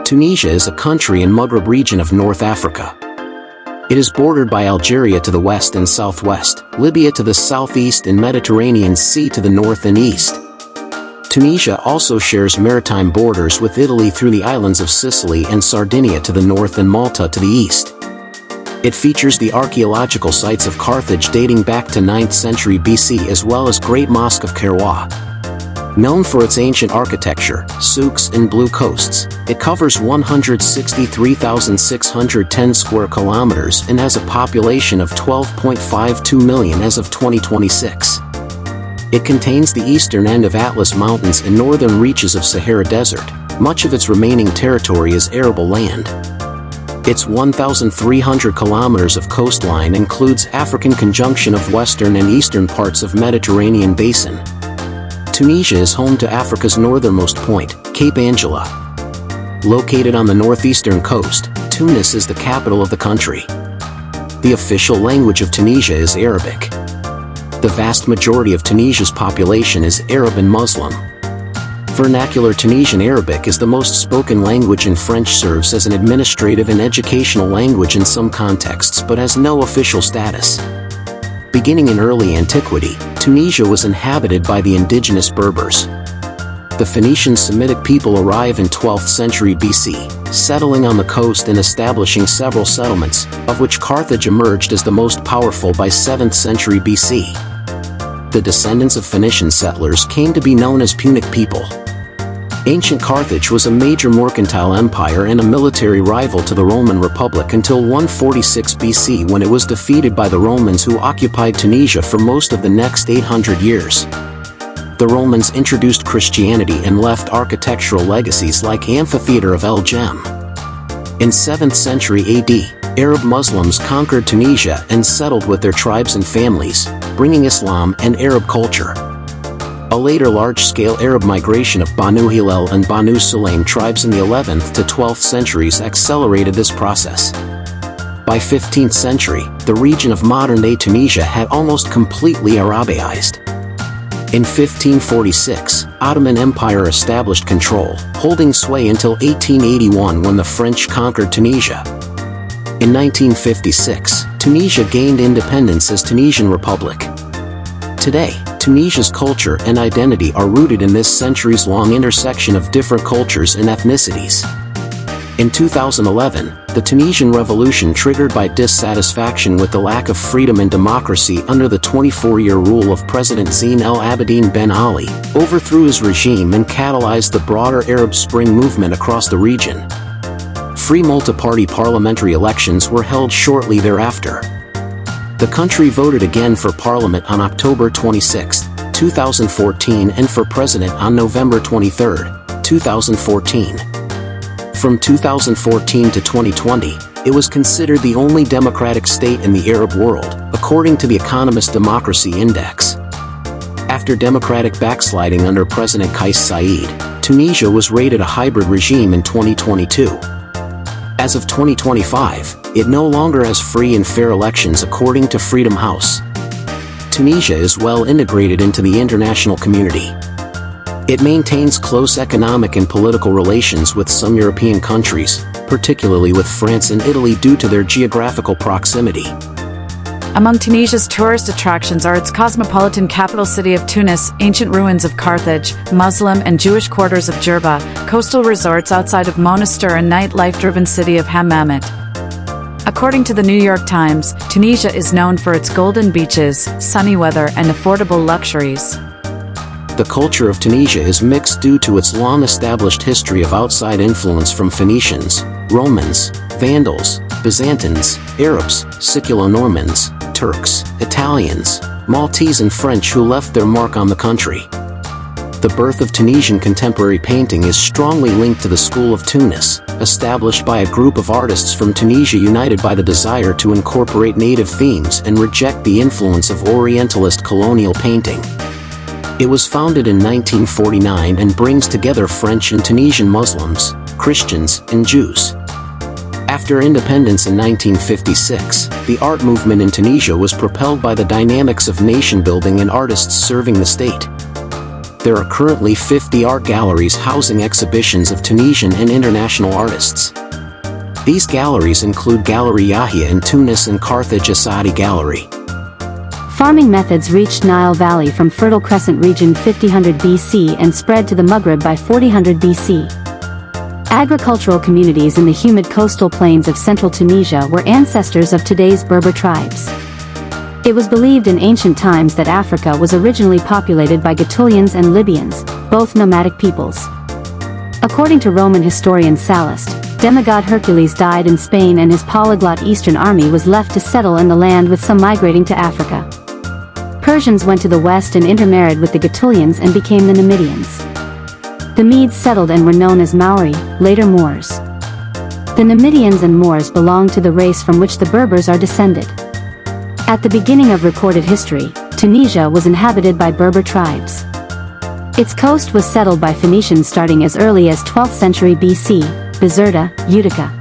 Tunisia is a country in Maghreb region of North Africa. It is bordered by Algeria to the west and southwest, Libya to the southeast and Mediterranean Sea to the north and east. Tunisia also shares maritime borders with Italy through the islands of Sicily and Sardinia to the north and Malta to the east. It features the archaeological sites of Carthage dating back to 9th century BC as well as Great Mosque of Kairouan. Known for its ancient architecture, souks and blue coasts, it covers 163,610 square kilometers and has a population of 12.52 million as of 2026. It contains the eastern end of Atlas Mountains and northern reaches of Sahara Desert. Much of its remaining territory is arable land. Its 1,300 kilometers of coastline includes African conjunction of western and eastern parts of Mediterranean basin. Tunisia is home to Africa's northernmost point, Cape Angela. Located on the northeastern coast, Tunis is the capital of the country. The official language of Tunisia is Arabic. The vast majority of Tunisia's population is Arab and Muslim. Vernacular Tunisian Arabic is the most spoken language and French serves as an administrative and educational language in some contexts but has no official status. Beginning in early antiquity, Tunisia was inhabited by the indigenous Berbers. The Phoenician Semitic people arrive in 12th century BC, settling on the coast and establishing several settlements, of which Carthage emerged as the most powerful by 7th century BC. The descendants of Phoenician settlers came to be known as Punic people. Ancient Carthage was a major mercantile empire and a military rival to the Roman Republic until 146 BC when it was defeated by the Romans who occupied Tunisia for most of the next 800 years. The Romans introduced Christianity and left architectural legacies like Amphitheater of El Jem. In 7th century AD, Arab Muslims conquered Tunisia and settled with their tribes and families, bringing Islam and Arab culture. A later large-scale Arab migration of Banu Hilal and Banu Sulaim tribes in the 11th to 12th centuries accelerated this process. By 15th century, the region of modern-day Tunisia had almost completely Arabiized. In 1546, Ottoman Empire established control, holding sway until 1881 when the French conquered Tunisia. In 1956, Tunisia gained independence as Tunisian Republic. Today, Tunisia's culture and identity are rooted in this centuries-long intersection of different cultures and ethnicities. In 2011, the Tunisian revolution triggered by dissatisfaction with the lack of freedom and democracy under the 24-year rule of President Zine El Abidine Ben Ali, overthrew his regime and catalyzed the broader Arab Spring movement across the region. Free multi-party parliamentary elections were held shortly thereafter. The country voted again for parliament on October 26, 2014 and for president on November 23, 2014. From 2014 to 2020, it was considered the only democratic state in the Arab world, according to the Economist Democracy Index. After democratic backsliding under President Kais Saied, Tunisia was rated a hybrid regime in 2022. As of 2025, it no longer has free and fair elections according to Freedom House. Tunisia is well integrated into the international community. It maintains close economic and political relations with some European countries, particularly with France and Italy due to their geographical proximity. Among Tunisia's tourist attractions are its cosmopolitan capital city of Tunis, ancient ruins of Carthage, Muslim and Jewish quarters of Jerba, coastal resorts outside of Monastir and nightlife-driven city of Hammamet. According to the New York Times, Tunisia is known for its golden beaches, sunny weather and affordable luxuries. The culture of Tunisia is mixed due to its long-established history of outside influence from Phoenicians, Romans, Vandals, Byzantines, Arabs, Siculo-Normans, Turks, Italians, Maltese and French who left their mark on the country. The birth of Tunisian contemporary painting is strongly linked to the School of Tunis, established by a group of artists from Tunisia united by the desire to incorporate native themes and reject the influence of Orientalist colonial painting. It was founded in 1949 and brings together French and Tunisian Muslims, Christians, and Jews. After independence in 1956, the art movement in Tunisia was propelled by the dynamics of nation-building and artists serving the state. There are currently 50 art galleries housing exhibitions of Tunisian and international artists. These galleries include Gallery Yahya in Tunis and Carthage Asadi Gallery. Farming methods reached Nile Valley from Fertile Crescent region 5000 BC and spread to the Maghreb by 4000 BC. Agricultural communities in the humid coastal plains of central Tunisia were ancestors of today's Berber tribes. It was believed in ancient times that Africa was originally populated by Gaetulians and Libyans, both nomadic peoples. According to Roman historian Sallust, demigod Hercules died in Spain and his polyglot Eastern army was left to settle in the land with some migrating to Africa. Persians went to the west and intermarried with the Gaetulians and became the Numidians. The Medes settled and were known as Maori, later Moors. The Numidians and Moors belonged to the race from which the Berbers are descended. At the beginning of recorded history, Tunisia was inhabited by Berber tribes. Its coast was settled by Phoenicians starting as early as 12th century BC, Bizerta, Utica.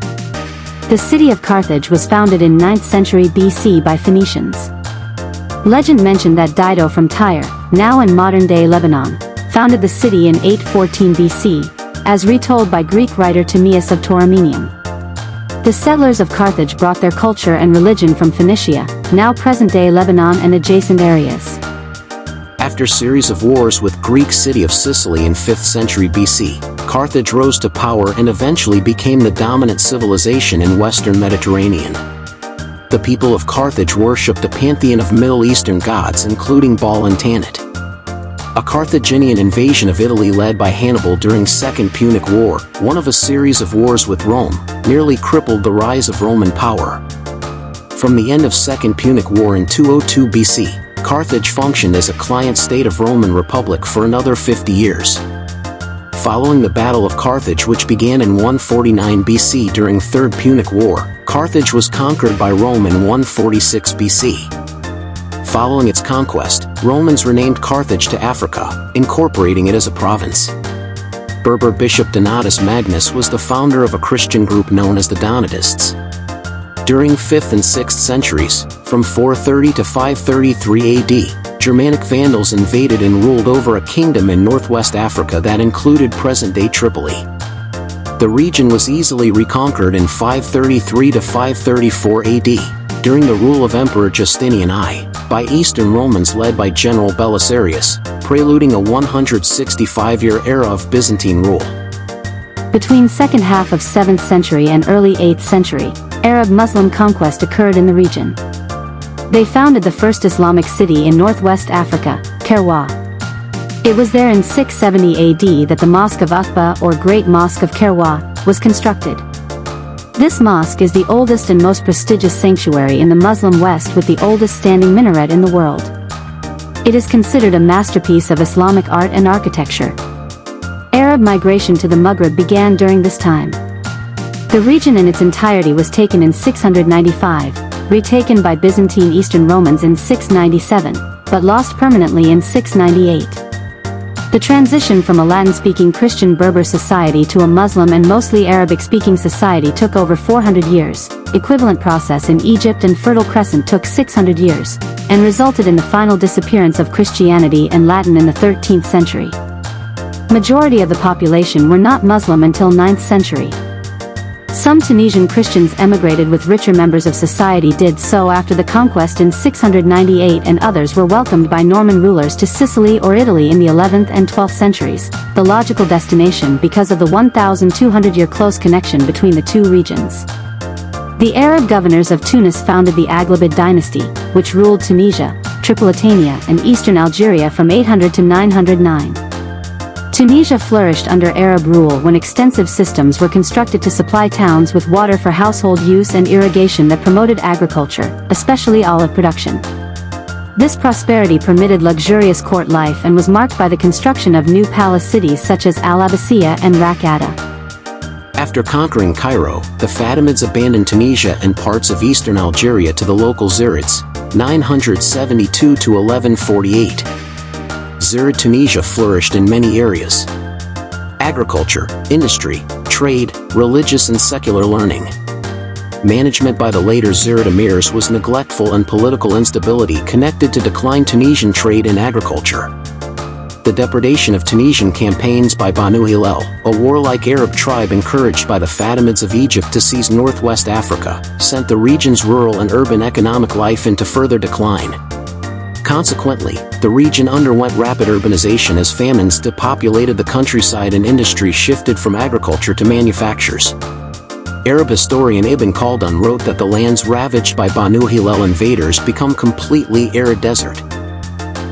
The city of Carthage was founded in 9th century BC by Phoenicians. Legend mentioned that Dido from Tyre, now in modern-day Lebanon, founded the city in 814 BC, as retold by Greek writer Timaeus of Tauromenium. The settlers of Carthage brought their culture and religion from Phoenicia, now present-day Lebanon and adjacent areas. After a series of wars with Greek city of Sicily in 5th century BC, Carthage rose to power and eventually became the dominant civilization in Western Mediterranean. The people of Carthage worshipped a pantheon of Middle Eastern gods including Baal and Tanit. A Carthaginian invasion of Italy led by Hannibal during Second Punic War, one of a series of wars with Rome, nearly crippled the rise of Roman power. From the end of Second Punic War in 202 BC, Carthage functioned as a client state of Roman Republic for another 50 years. Following the Battle of Carthage, which began in 149 BC during Third Punic War, Carthage was conquered by Rome in 146 BC. Following its conquest, Romans renamed Carthage to Africa, incorporating it as a province. Berber bishop Donatus Magnus was the founder of a Christian group known as the Donatists. During 5th and 6th centuries, from 430 to 533 AD, Germanic Vandals invaded and ruled over a kingdom in northwest Africa that included present-day Tripoli. The region was easily reconquered in 533 to 534 AD, during the rule of Emperor Justinian I, by Eastern Romans led by General Belisarius, preluding a 165-year era of Byzantine rule. Between second half of 7th century and early 8th century, Arab-Muslim conquest occurred in the region. They founded the first Islamic city in northwest Africa, Kairwa. It was there in 670 AD that the Mosque of Uthba, or Great Mosque of Kairwa, was constructed. This mosque is the oldest and most prestigious sanctuary in the Muslim West with the oldest standing minaret in the world. It is considered a masterpiece of Islamic art and architecture. Arab migration to the Maghreb began during this time. The region in its entirety was taken in 695, retaken by Byzantine Eastern Romans in 697, but lost permanently in 698. The transition from a Latin-speaking Christian Berber society to a Muslim and mostly Arabic-speaking society took over 400 years, equivalent process in Egypt and Fertile Crescent took 600 years, and resulted in the final disappearance of Christianity and Latin in the 13th century. Majority of the population were not Muslim until 9th century. Some Tunisian Christians emigrated with richer members of society did so after the conquest in 698 and others were welcomed by Norman rulers to Sicily or Italy in the 11th and 12th centuries, the logical destination because of the 1,200-year close connection between the two regions. The Arab governors of Tunis founded the Aghlabid dynasty, which ruled Tunisia, Tripolitania and eastern Algeria from 800 to 909. Tunisia flourished under Arab rule when extensive systems were constructed to supply towns with water for household use and irrigation that promoted agriculture, especially olive production. This prosperity permitted luxurious court life and was marked by the construction of new palace cities such as Al-Abbasiyya and Raqada. After conquering Cairo, the Fatimids abandoned Tunisia and parts of eastern Algeria to the local Zirids, 972 to 1148. Zirid Tunisia flourished in many areas: agriculture, industry, trade, religious and secular learning. Management by the later Zirid emirs was neglectful and political instability connected to decline Tunisian trade and agriculture. The depredation of Tunisian campaigns by Banu Hilal, a warlike Arab tribe encouraged by the Fatimids of Egypt to seize northwest Africa, sent the region's rural and urban economic life into further decline. Consequently, the region underwent rapid urbanization as famines depopulated the countryside and industry shifted from agriculture to manufactures. Arab historian Ibn Khaldun wrote that the lands ravaged by Banu Hilal invaders become completely arid desert.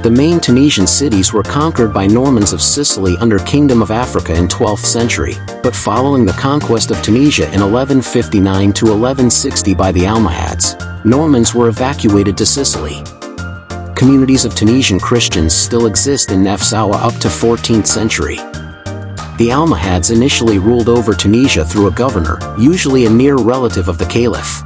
The main Tunisian cities were conquered by Normans of Sicily under Kingdom of Africa in 12th century, but following the conquest of Tunisia in 1159 to 1160 by the Almohads, Normans were evacuated to Sicily. Communities of Tunisian Christians still exist in Nefsawa up to 14th century. The Almohads initially ruled over Tunisia through a governor, usually a near relative of the caliph.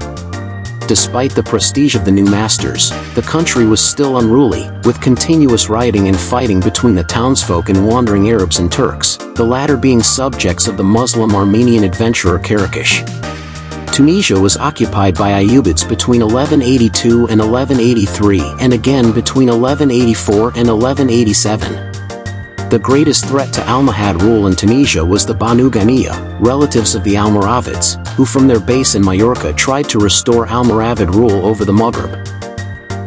Despite the prestige of the new masters, the country was still unruly, with continuous rioting and fighting between the townsfolk and wandering Arabs and Turks, the latter being subjects of the Muslim Armenian adventurer Karakish. Tunisia was occupied by Ayyubids between 1182 and 1183 and again between 1184 and 1187. The greatest threat to Almohad rule in Tunisia was the Banu Ghaniya, relatives of the Almoravids, who from their base in Majorca tried to restore Almoravid rule over the Maghreb.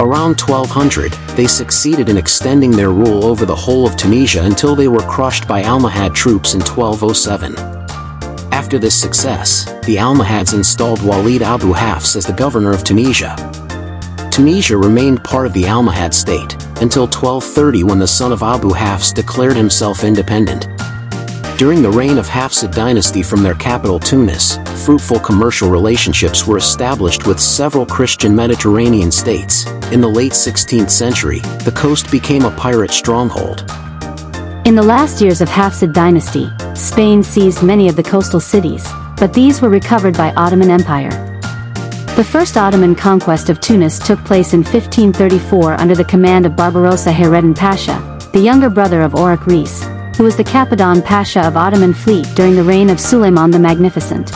Around 1200, they succeeded in extending their rule over the whole of Tunisia until they were crushed by Almohad troops in 1207. After this success, the Almohads installed Walid Abu Hafs as the governor of Tunisia. Tunisia remained part of the Almohad state, until 1230 when the son of Abu Hafs declared himself independent. During the reign of Hafsid dynasty from their capital Tunis, fruitful commercial relationships were established with several Christian Mediterranean states. In the late 16th century, the coast became a pirate stronghold. In the last years of Hafsid dynasty, Spain seized many of the coastal cities, but these were recovered by Ottoman Empire. The first Ottoman conquest of Tunis took place in 1534 under the command of Barbarossa Hayreddin Pasha, the younger brother of Orak Reis, who was the Capadon Pasha of Ottoman fleet during the reign of Suleiman the Magnificent.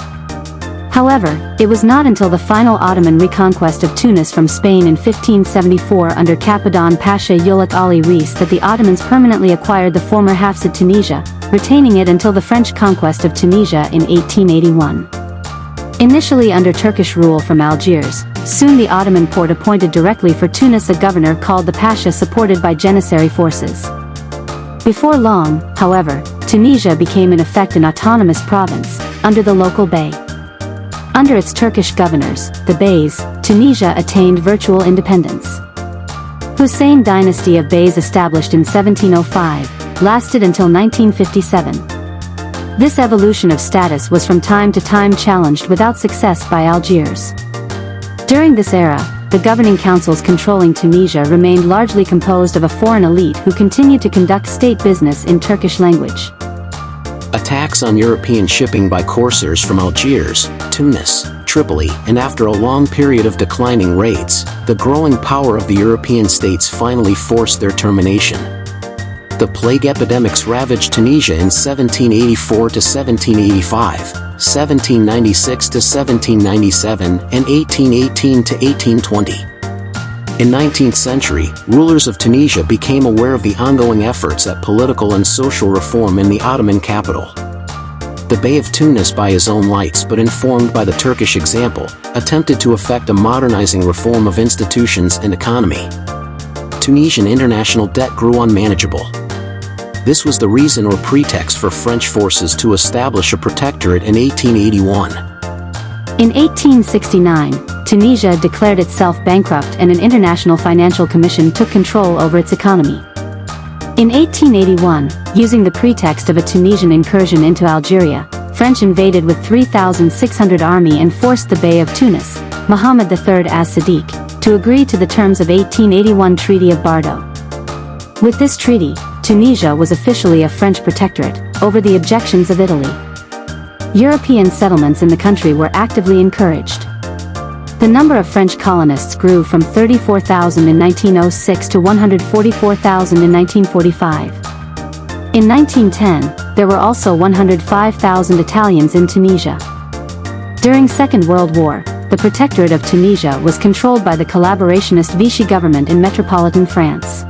However, it was not until the final Ottoman reconquest of Tunis from Spain in 1574 under Capadon Pasha Yolik Ali Reis that the Ottomans permanently acquired the former Hafsid Tunisia, retaining it until the French conquest of Tunisia in 1881. Initially under Turkish rule from Algiers, soon the Ottoman Porte appointed directly for Tunis a governor called the Pasha supported by Janissary forces. Before long, however, Tunisia became in effect an autonomous province, under the local bey. Under its Turkish governors, the beys, Tunisia attained virtual independence. Hussein dynasty of beys established in 1705, lasted until 1957. This evolution of status was from time to time challenged without success by Algiers. During this era, the governing councils controlling Tunisia remained largely composed of a foreign elite who continued to conduct state business in Turkish language. Attacks on European shipping by corsairs from Algiers, Tunis, Tripoli, and after a long period of declining raids, the growing power of the European states finally forced their termination. The plague epidemics ravaged Tunisia in 1784 to 1785, 1796 to 1797, and 1818 to 1820. In 19th century, rulers of Tunisia became aware of the ongoing efforts at political and social reform in the Ottoman capital. The Bey of Tunis, by his own lights but informed by the Turkish example, attempted to effect a modernizing reform of institutions and economy. Tunisian international debt grew unmanageable. This was the reason or pretext for French forces to establish a protectorate in 1881. In 1869, Tunisia declared itself bankrupt and an international financial commission took control over its economy. In 1881, using the pretext of a Tunisian incursion into Algeria, French invaded with 3,600 army and forced the Bey of Tunis, Mohammed III as-Sadiq, to agree to the terms of 1881 Treaty of Bardo. With this treaty, Tunisia was officially a French protectorate, over the objections of Italy. European settlements in the country were actively encouraged. The number of French colonists grew from 34,000 in 1906 to 144,000 in 1945. In 1910, there were also 105,000 Italians in Tunisia. During Second World War, the Protectorate of Tunisia was controlled by the collaborationist Vichy government in metropolitan France.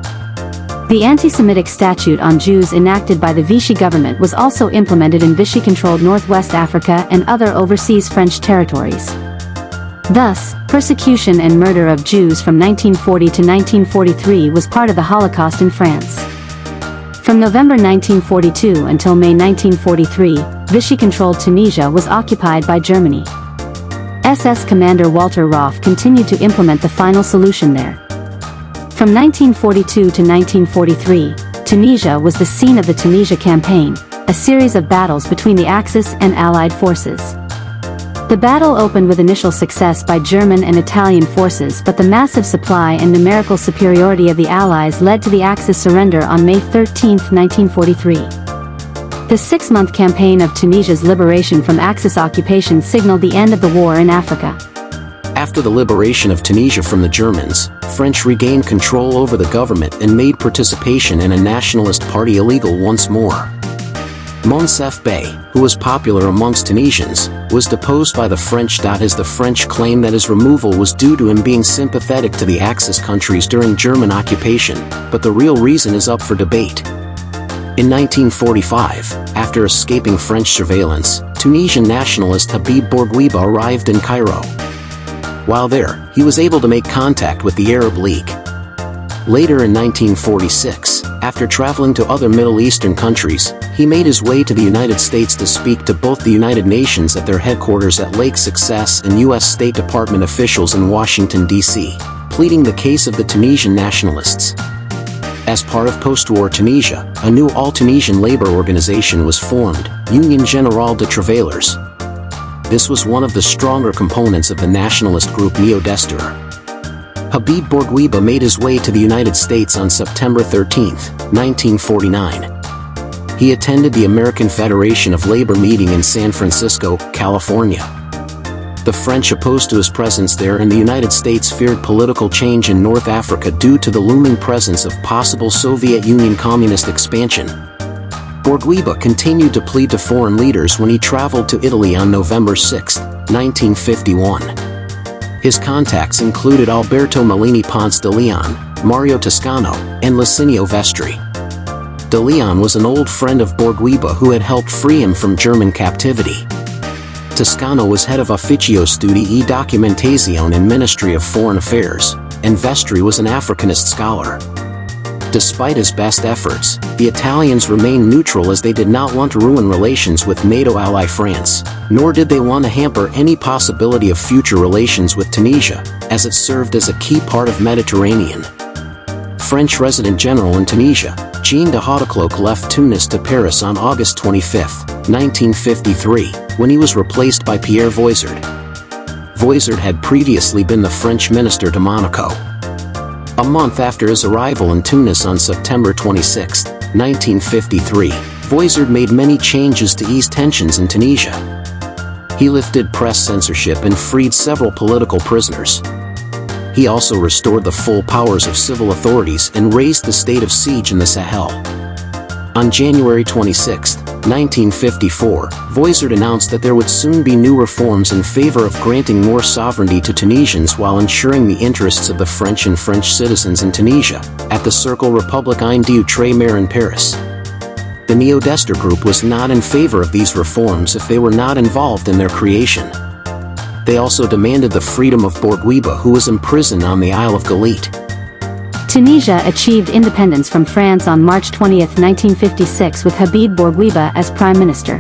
The anti-Semitic statute on Jews enacted by the Vichy government was also implemented in Vichy-controlled Northwest Africa and other overseas French territories. Thus, persecution and murder of Jews from 1940 to 1943 was part of the Holocaust in France. From November 1942 until May 1943, Vichy-controlled Tunisia was occupied by Germany. SS Commander Walter Roff continued to implement the final solution there. From 1942 to 1943, Tunisia was the scene of the Tunisia Campaign, a series of battles between the Axis and Allied forces. The battle opened with initial success by German and Italian forces, but the massive supply and numerical superiority of the Allies led to the Axis surrender on May 13, 1943. The six-month campaign of Tunisia's liberation from Axis occupation signaled the end of the war in Africa. After the liberation of Tunisia from the Germans, French regained control over the government and made participation in a nationalist party illegal once more. Monsef Bey, who was popular amongst Tunisians, was deposed by the French. As the French claim that his removal was due to him being sympathetic to the Axis countries during German occupation, but the real reason is up for debate. In 1945, after escaping French surveillance, Tunisian nationalist Habib Bourguiba arrived in Cairo. While there, he was able to make contact with the Arab League. Later in 1946, after traveling to other Middle Eastern countries, he made his way to the United States to speak to both the United Nations at their headquarters at Lake Success and U.S. State Department officials in Washington, D.C., pleading the case of the Tunisian nationalists. As part of post-war Tunisia, a new all-Tunisian labor organization was formed, Union Générale des Travailleurs. This was one of the stronger components of the nationalist group Neo-Destor. Habib Bourguiba made his way to the United States on September 13, 1949. He attended the American Federation of Labor meeting in San Francisco, California. The French opposed to his presence there, and the United States feared political change in North Africa due to the looming presence of possible Soviet Union communist expansion. Bourguiba continued to plead to foreign leaders when he traveled to Italy on November 6, 1951. His contacts included Alberto Mellini Ponce de Leon, Mario Toscano, and Licinio Vestri. De Leon was an old friend of Bourguiba who had helped free him from German captivity. Toscano was head of Ufficio Studi e Documentazione in Ministry of Foreign Affairs, and Vestri was an Africanist scholar. Despite his best efforts, the Italians remained neutral as they did not want to ruin relations with NATO ally France, nor did they want to hamper any possibility of future relations with Tunisia, as it served as a key part of Mediterranean. French resident general in Tunisia, Jean de Hautecloque, left Tunis to Paris on August 25, 1953, when he was replaced by Pierre Voizard. Voizard had previously been the French minister to Monaco. A month after his arrival in Tunis on September 26, 1953, Voizard made many changes to ease tensions in Tunisia. He lifted press censorship and freed several political prisoners. He also restored the full powers of civil authorities and raised the state of siege in the Sahel. On January 26, 1954, Voizard announced that there would soon be new reforms in favor of granting more sovereignty to Tunisians while ensuring the interests of the French and French citizens in Tunisia, at the Cercle Républicain d'Outre-mer in Paris. The Neo-Destor group was not in favor of these reforms if they were not involved in their creation. They also demanded the freedom of Bourguiba, who was imprisoned on the Isle of Galite. Tunisia achieved independence from France on March 20, 1956, with Habib Bourguiba as Prime Minister.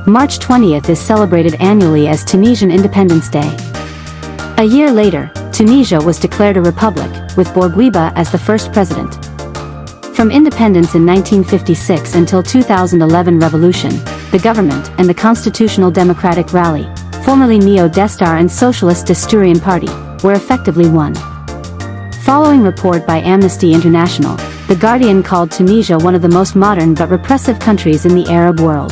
March 20th is celebrated annually as Tunisian Independence Day. A year later, Tunisia was declared a republic, with Bourguiba as the first president. From independence in 1956 until 2011 revolution, the government and the Constitutional Democratic Rally, formerly Neo-Destar and Socialist Desturian Party, were effectively one. Following report by Amnesty International, The Guardian called Tunisia one of the most modern but repressive countries in the Arab world.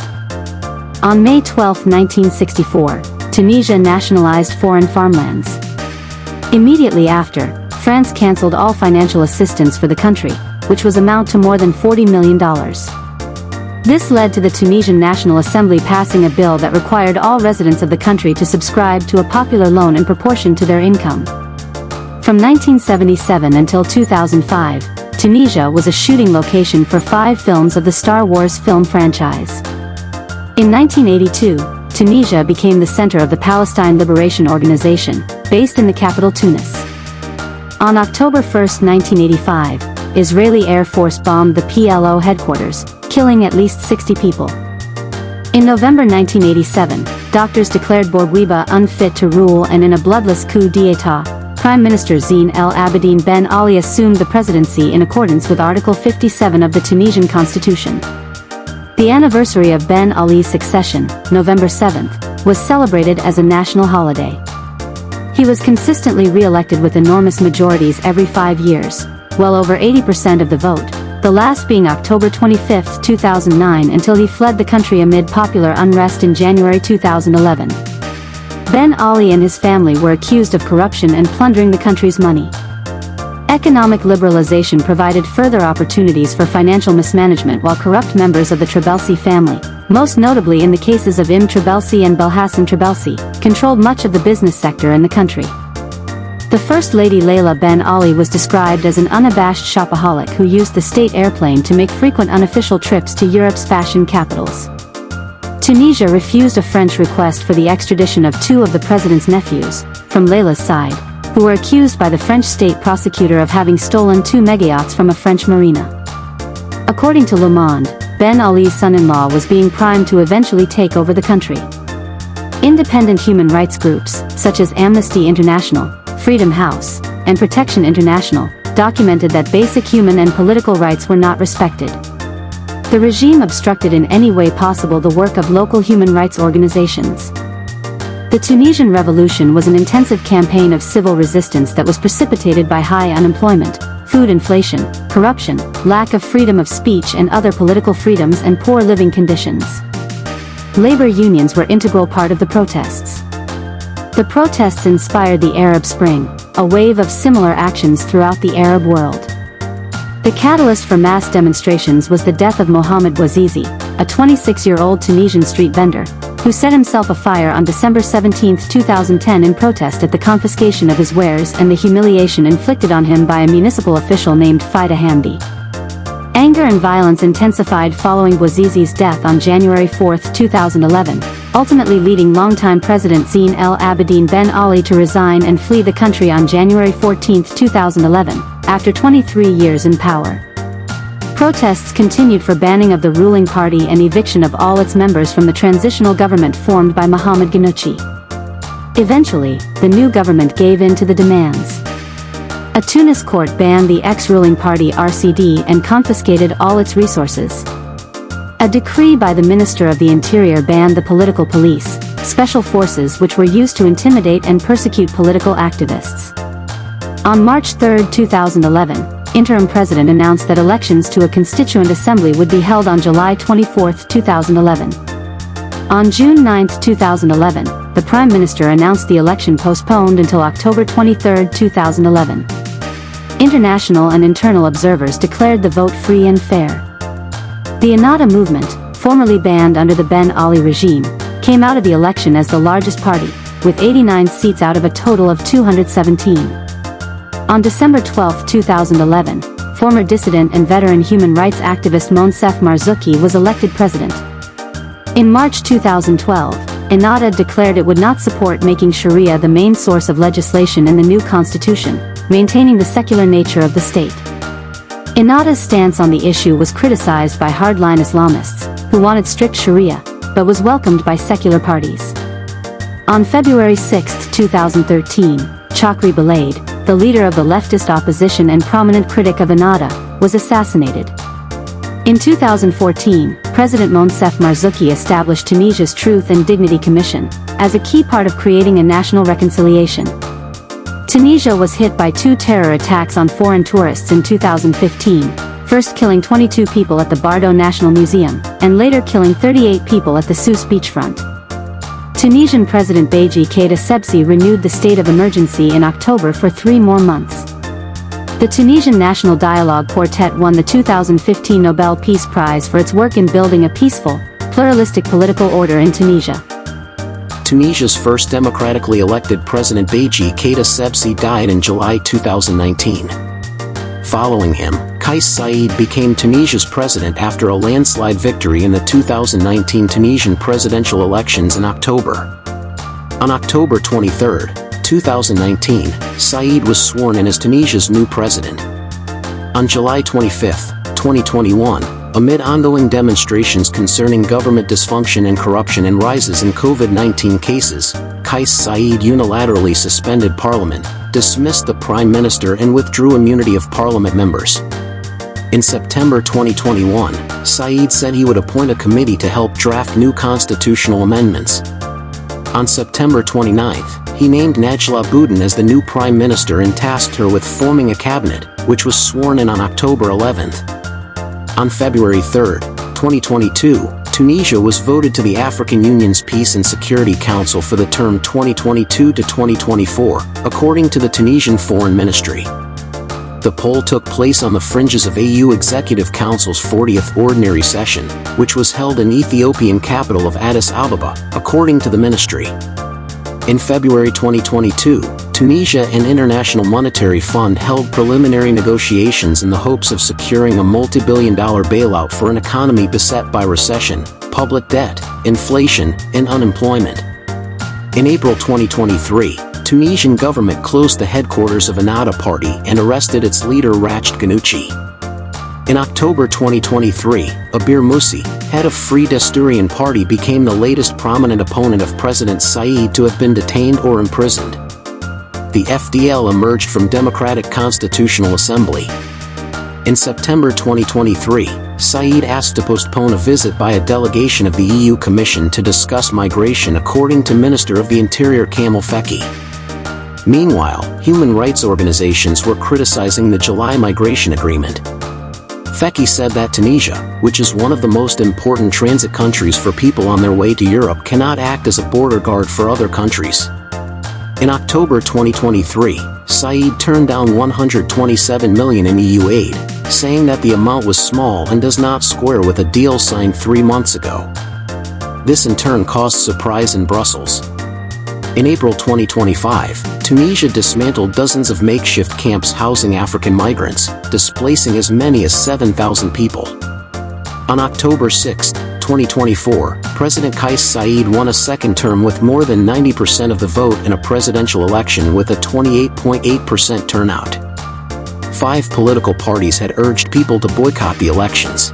On May 12, 1964, Tunisia nationalized foreign farmlands. Immediately after, France cancelled all financial assistance for the country, which was amount to more than $40 million. This led to the Tunisian National Assembly passing a bill that required all residents of the country to subscribe to a popular loan in proportion to their income. From 1977 until 2005, Tunisia was a shooting location for 5 films of the Star Wars film franchise. In 1982, Tunisia became the center of the Palestine Liberation Organization, based in the capital Tunis. On October 1, 1985, Israeli Air Force bombed the PLO headquarters, killing at least 60 people. In November 1987, doctors declared Bourguiba unfit to rule, and in a bloodless coup d'état, Prime Minister Zine El Abidine Ben Ali assumed the presidency in accordance with Article 57 of the Tunisian constitution. The anniversary of Ben Ali's succession, November 7th, was celebrated as a national holiday. He was consistently re-elected with enormous majorities every 5 years, well over 80% of the vote, the last being October 25, 2009, until he fled the country amid popular unrest in January 2011. Ben Ali and his family were accused of corruption and plundering the country's money. Economic liberalization provided further opportunities for financial mismanagement, while corrupt members of the Trabelsi family, most notably in the cases of Trabelsi and Belhassan Trabelsi, controlled much of the business sector in the country. The First Lady Leila Ben Ali was described as an unabashed shopaholic who used the state airplane to make frequent unofficial trips to Europe's fashion capitals. Tunisia refused a French request for the extradition of 2 of the president's nephews, from Leila's side, who were accused by the French state prosecutor of having stolen 2 megayachts from a French marina. According to Le Monde, Ben Ali's son-in-law was being primed to eventually take over the country. Independent human rights groups, such as Amnesty International, Freedom House, and Protection International, documented that basic human and political rights were not respected. The regime obstructed in any way possible the work of local human rights organizations. The Tunisian Revolution was an intensive campaign of civil resistance that was precipitated by high unemployment, food inflation, corruption, lack of freedom of speech and other political freedoms, and poor living conditions. Labor unions were an integral part of the protests. The protests inspired the Arab Spring, a wave of similar actions throughout the Arab world. The catalyst for mass demonstrations was the death of Mohamed Bouazizi, a 26-year-old Tunisian street vendor, who set himself afire on December 17, 2010 in protest at the confiscation of his wares and the humiliation inflicted on him by a municipal official named Fida Hamdi. Anger and violence intensified following Bouazizi's death on January 4, 2011, ultimately leading longtime President Zine El Abidine Ben Ali to resign and flee the country on January 14, 2011, after 23 years in power. Protests continued for banning of the ruling party and eviction of all its members from the transitional government formed by Mohamed Ghannouchi. Eventually, the new government gave in to the demands. A Tunis court banned the ex-ruling party RCD and confiscated all its resources. A decree by the Minister of the Interior banned the political police, special forces which were used to intimidate and persecute political activists. On March 3, 2011, interim president announced that elections to a constituent assembly would be held on July 24, 2011. On June 9, 2011, the Prime Minister announced the election postponed until October 23, 2011. International and internal observers declared the vote free and fair. The Ennahda movement, formerly banned under the Ben Ali regime, came out of the election as the largest party, with 89 seats out of a total of 217. On December 12, 2011, former dissident and veteran human rights activist Monsef Marzouki was elected president. In March 2012, Ennahda declared it would not support making Sharia the main source of legislation in the new constitution, maintaining the secular nature of the state. Ennahda's stance on the issue was criticized by hardline Islamists, who wanted strict Sharia, but was welcomed by secular parties. On February 6, 2013, Chakri Belaid, the leader of the leftist opposition and prominent critic of Ennahda, was assassinated. In 2014, President Monsef Marzouki established Tunisia's Truth and Dignity Commission, as a key part of creating a national reconciliation. Tunisia was hit by 2 terror attacks on foreign tourists in 2015, first killing 22 people at the Bardo National Museum, and later killing 38 people at the Sousse beachfront. Tunisian President Beji Keita Sebsi renewed the state of emergency in October for 3 more months. The Tunisian National Dialogue Quartet won the 2015 Nobel Peace Prize for its work in building a peaceful, pluralistic political order in Tunisia. Tunisia's first democratically elected president Beji Keita Sebsi died in July 2019. Following him, Kais Saied became Tunisia's president after a landslide victory in the 2019 Tunisian presidential elections in October. On October 23, 2019, Saied was sworn in as Tunisia's new president. On July 25, 2021, amid ongoing demonstrations concerning government dysfunction and corruption and rises in COVID-19 cases, Kais Saied unilaterally suspended parliament, dismissed the prime minister and withdrew immunity of parliament members. In September 2021, Saied said he would appoint a committee to help draft new constitutional amendments. On September 29, he named Najla Bouden as the new prime minister and tasked her with forming a cabinet, which was sworn in on October 11. On February 3, 2022, Tunisia was voted to the African Union's Peace and Security Council for the term 2022 to 2024, according to the Tunisian Foreign Ministry. The poll took place on the fringes of AU Executive Council's 40th Ordinary Session, which was held in Ethiopian capital of Addis Ababa, according to the ministry. In February 2022, Tunisia and International Monetary Fund held preliminary negotiations in the hopes of securing a multi-billion-dollar bailout for an economy beset by recession, public debt, inflation, and unemployment. In April 2023, Tunisian government closed the headquarters of Ennahda Party and arrested its leader Rached Ghannouchi. In October 2023, Abir Moussi, head of Free Desturian Party, became the latest prominent opponent of President Saied to have been detained or imprisoned. The FDL emerged from Democratic Constitutional Assembly. In September 2023, Saied asked to postpone a visit by a delegation of the EU Commission to discuss migration, according to Minister of the Interior Kamel Feki. Meanwhile, human rights organizations were criticizing the July migration agreement. Feki said that Tunisia, which is one of the most important transit countries for people on their way to Europe, cannot act as a border guard for other countries. In October 2023, Saied turned down $127 million in EU aid, saying that the amount was small and does not square with a deal signed 3 months ago. This in turn caused surprise in Brussels. In April 2025, Tunisia dismantled dozens of makeshift camps housing African migrants, displacing as many as 7,000 people. On October 6, 2024, President Kais Saied won a second term with more than 90% of the vote in a presidential election with a 28.8% turnout. 5 political parties had urged people to boycott the elections.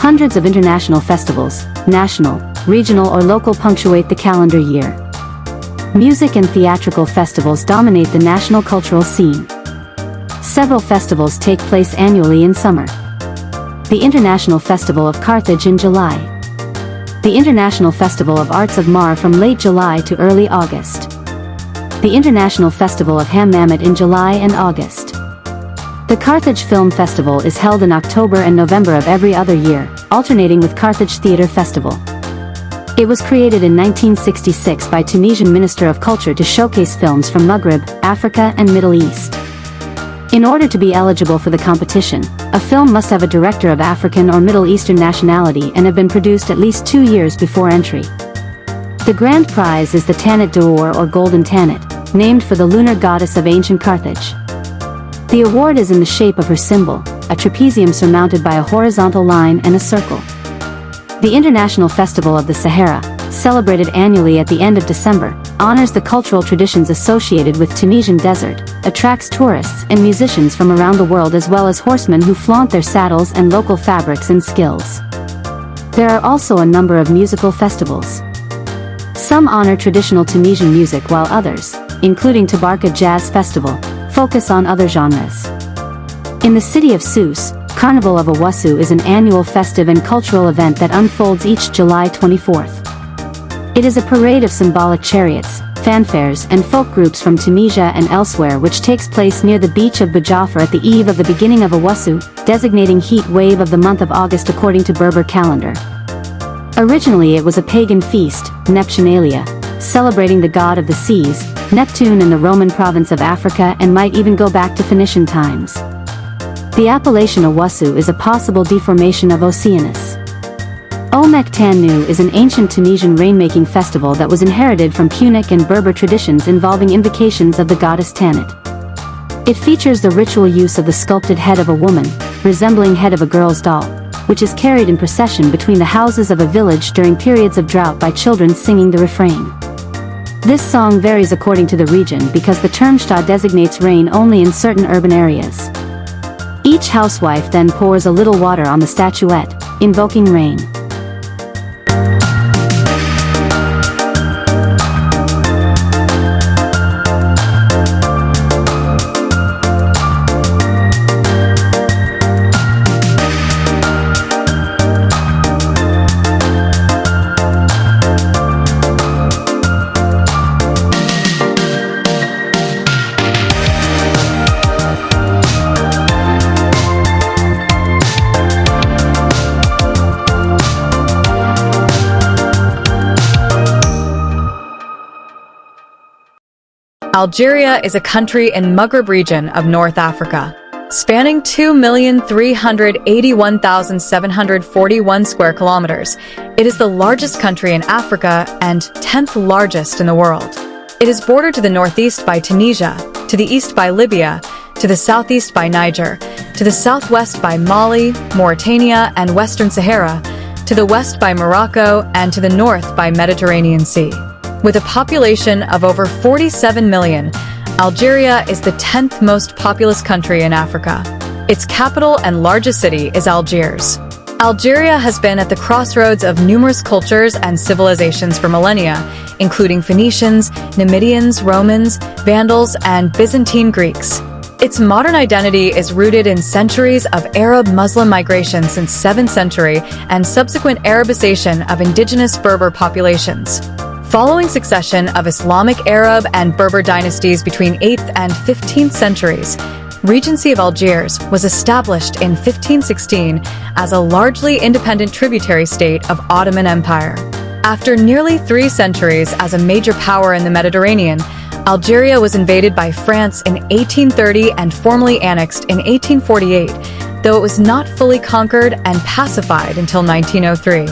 Hundreds of international festivals, national, regional or local, punctuate the calendar year. Music and theatrical festivals dominate the national cultural scene. Several festivals take place annually in summer. The International Festival of Carthage in July. The International Festival of Arts of Mar from late July to early August. The International Festival of Hammamet in July and August. The Carthage Film Festival is held in October and November of every other year, alternating with Carthage Theatre Festival. It was created in 1966 by Tunisian Minister of Culture to showcase films from Maghreb, Africa and Middle East. In order to be eligible for the competition, a film must have a director of African or Middle Eastern nationality and have been produced at least 2 years before entry. The grand prize is the Tanit d'Or or Golden Tanit, named for the lunar goddess of ancient Carthage. The award is in the shape of her symbol, a trapezium surmounted by a horizontal line and a circle. The International Festival of the Sahara, celebrated annually at the end of December, honors the cultural traditions associated with Tunisian desert, attracts tourists and musicians from around the world as well as horsemen who flaunt their saddles and local fabrics and skills. There are also a number of musical festivals. Some honor traditional Tunisian music while others, including Tabarka Jazz Festival, focus on other genres. In the city of Sousse, Carnival of Owusu is an annual festive and cultural event that unfolds each July 24th. It is a parade of symbolic chariots, fanfares and folk groups from Tunisia and elsewhere, which takes place near the beach of Bujafar at the eve of the beginning of Owusu, designating heat wave of the month of August according to Berber calendar. Originally it was a pagan feast, Neptunalia, celebrating the god of the seas, Neptune in the Roman province of Africa, and might even go back to Phoenician times. The appellation Owusu is a possible deformation of Oceanus. Omek Tannu is an ancient Tunisian rainmaking festival that was inherited from Punic and Berber traditions involving invocations of the goddess Tanit. It features the ritual use of the sculpted head of a woman, resembling head of a girl's doll, which is carried in procession between the houses of a village during periods of drought by children singing the refrain. This song varies according to the region because the term shta designates rain only in certain urban areas. Each housewife then pours a little water on the statuette, invoking rain. Algeria is a country in Maghreb region of North Africa, spanning 2,381,741 square kilometers. It is the largest country in Africa and 10th largest in the world. It is bordered to the northeast by Tunisia, to the east by Libya, to the southeast by Niger, to the southwest by Mali, Mauritania, and Western Sahara, to the west by Morocco, and to the north by Mediterranean Sea. With a population of over 47 million, Algeria is the 10th most populous country in Africa. Its capital and largest city is Algiers. Algeria has been at the crossroads of numerous cultures and civilizations for millennia, including Phoenicians, Numidians, Romans, Vandals, and Byzantine Greeks. Its modern identity is rooted in centuries of Arab-Muslim migration since 7th century and subsequent Arabization of indigenous Berber populations. Following succession of Islamic Arab and Berber dynasties between 8th and 15th centuries, Regency of Algiers was established in 1516 as a largely independent tributary state of Ottoman Empire. After nearly 3 centuries as a major power in the Mediterranean, Algeria was invaded by France in 1830 and formally annexed in 1848, though it was not fully conquered and pacified until 1903.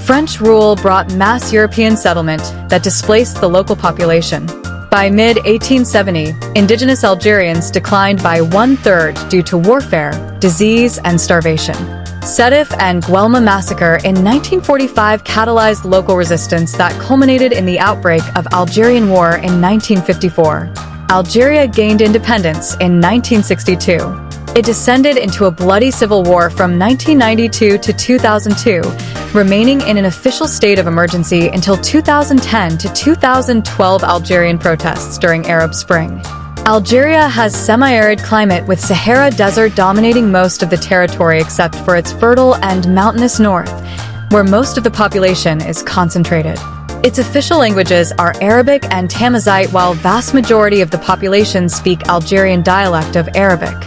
French rule brought mass European settlement that displaced the local population. By mid-1870, indigenous Algerians declined by 1/3 due to warfare, disease, and starvation. Sétif and Guelma massacre in 1945 catalyzed local resistance that culminated in the outbreak of Algerian War in 1954. Algeria gained independence in 1962. It descended into a bloody civil war from 1992 to 2002, remaining in an official state of emergency until 2010 to 2012 Algerian protests during Arab Spring. Algeria has semi-arid climate with Sahara Desert dominating most of the territory except for its fertile and mountainous north, where most of the population is concentrated. Its official languages are Arabic and Tamazight, while vast majority of the population speak Algerian dialect of Arabic.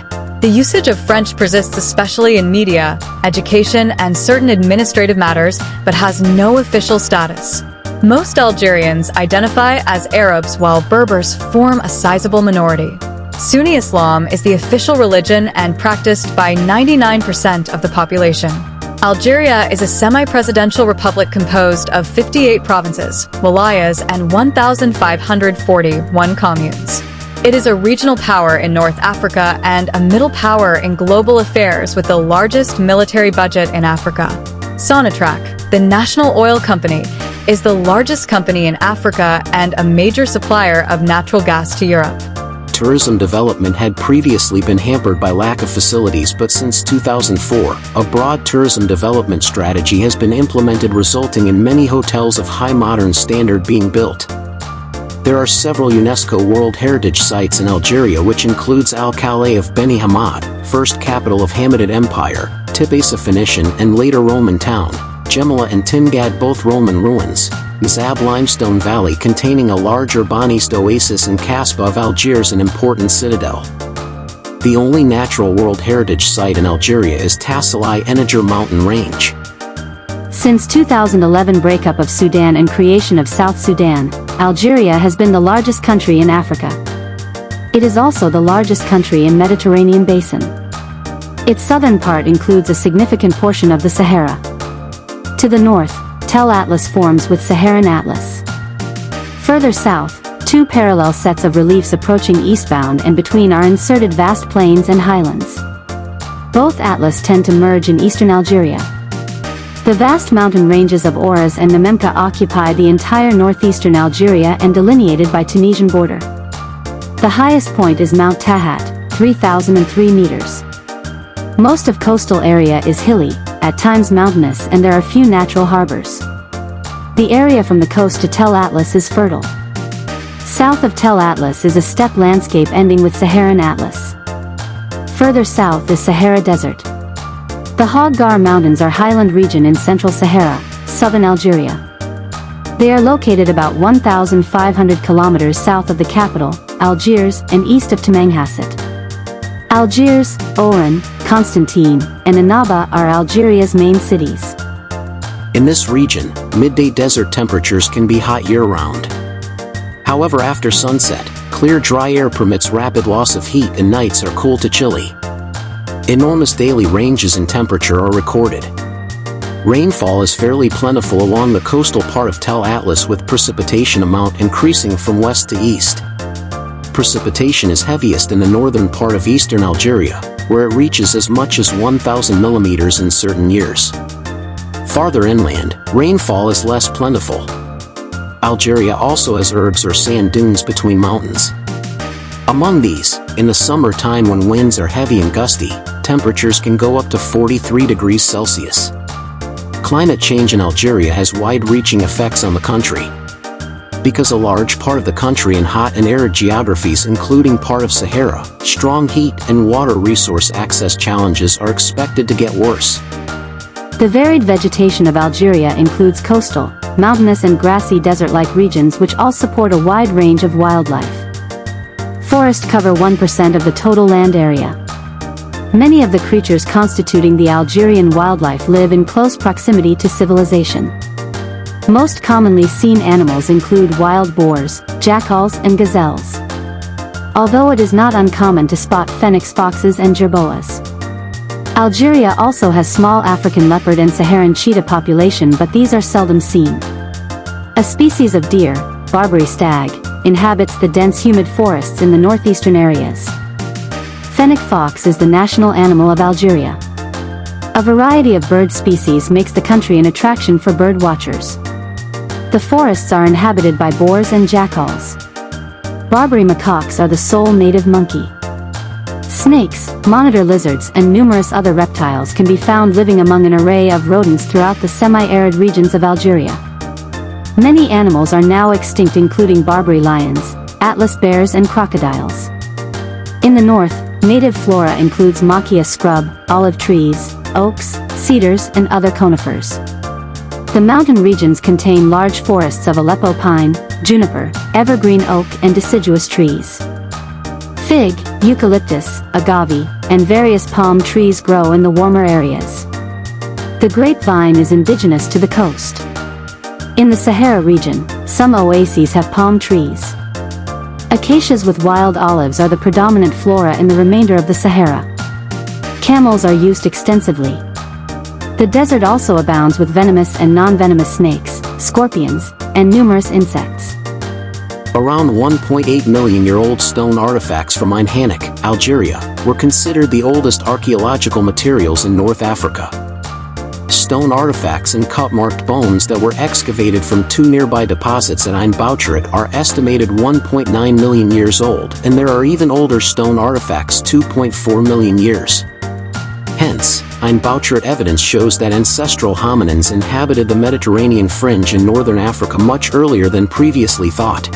The usage of French persists especially in media, education, and certain administrative matters, but has no official status. Most Algerians identify as Arabs while Berbers form a sizable minority. Sunni Islam is the official religion and practiced by 99% of the population. Algeria is a semi-presidential republic composed of 58 provinces, wilayas, and 1,541 communes. It is a regional power in North Africa and a middle power in global affairs with the largest military budget in Africa. Sonatrach, the national oil company, is the largest company in Africa and a major supplier of natural gas to Europe. Tourism development had previously been hampered by lack of facilities, but since 2004, a broad tourism development strategy has been implemented, resulting in many hotels of high modern standard being built. There are several UNESCO World Heritage Sites in Algeria, which includes Al-Khaleh of Beni Hammad, first capital of Hammadid Empire, Tibes a Phoenician and later Roman town, Gemala and Timgad, both Roman ruins, Mzab limestone valley containing a large urbanist oasis, and Kasbah of Algiers, an important citadel. The only natural World Heritage Site in Algeria is Tasselai Eniger mountain range. Since 2011 breakup of Sudan and creation of South Sudan, Algeria has been the largest country in Africa. It is also the largest country in Mediterranean basin. Its southern part includes a significant portion of the Sahara. To the north, Tel Atlas forms with Saharan Atlas. Further south, Two parallel sets of reliefs approaching eastbound and between are inserted vast plains and highlands. Both atlas tend to merge in eastern Algeria. The vast mountain ranges of Oras and Nememka occupy the entire northeastern Algeria and delineated by Tunisian border. The highest point is Mount Tahat, 3,003 meters. Most of coastal area is hilly, at times mountainous, and there are few natural harbors. The area from the coast to Tel Atlas is fertile. South of Tel Atlas is a steppe landscape ending with Saharan Atlas. Further south is Sahara Desert. The Hoggar Mountains are highland region in central Sahara, southern Algeria. They are located about 1,500 kilometers south of the capital, Algiers, and east of Tamanghasset. Algiers, Oran, Constantine, and Annaba are Algeria's main cities. In this region, midday desert temperatures can be hot year-round. However, after sunset, clear dry air permits rapid loss of heat and nights are cool to chilly. Enormous daily ranges in temperature are recorded. Rainfall is fairly plentiful along the coastal part of Tel Atlas, with precipitation amount increasing from west to east. Precipitation is heaviest in the northern part of eastern Algeria, where it reaches as much as 1,000 millimeters in certain years. Farther inland, rainfall is less plentiful. Algeria also has ergs or sand dunes between mountains. Among these, in the summertime when winds are heavy and gusty, temperatures can go up to 43 degrees Celsius. Climate change in Algeria has wide-reaching effects on the country. Because a large part of the country in hot and arid geographies, including part of Sahara, strong heat and water resource access challenges are expected to get worse. The varied vegetation of Algeria includes coastal, mountainous and grassy desert-like regions which all support a wide range of wildlife. Forests cover 1% of the total land area. Many of the creatures constituting the Algerian wildlife live in close proximity to civilization. Most commonly seen animals include wild boars, jackals, and gazelles. Although it is not uncommon to spot phoenix foxes and jerboas. Algeria also has small African leopard and Saharan cheetah population, but these are seldom seen. A species of deer, Barbary stag, inhabits the dense humid forests in the northeastern areas. Fennec fox is the national animal of Algeria. A variety of bird species makes the country an attraction for bird watchers. The forests are inhabited by boars and jackals. Barbary macaques are the sole native monkey. Snakes, monitor lizards, and numerous other reptiles can be found living among an array of rodents throughout the semi-arid regions of Algeria. Many animals are now extinct, including Barbary lions, Atlas bears, and crocodiles. In the north, native flora includes maquia scrub, olive trees, oaks, cedars, and other conifers. The mountain regions contain large forests of Aleppo pine, juniper, evergreen oak, and deciduous trees. Fig, eucalyptus, agave, and various palm trees grow in the warmer areas. The grapevine is indigenous to the coast. In the Sahara region, some oases have palm trees. Acacias with wild olives are the predominant flora in the remainder of the Sahara. Camels are used extensively. The desert also abounds with venomous and non-venomous snakes, scorpions, and numerous insects. Around 1.8 million-year-old stone artifacts from Ain Hannak, Algeria, were considered the oldest archaeological materials in North Africa. Stone artifacts and cut-marked bones that were excavated from two nearby deposits at Ain Boucheret are estimated 1.9 million years old, and there are even older stone artifacts 2.4 million years. Hence, Ain Boucheret evidence shows that ancestral hominins inhabited the Mediterranean fringe in northern Africa much earlier than previously thought.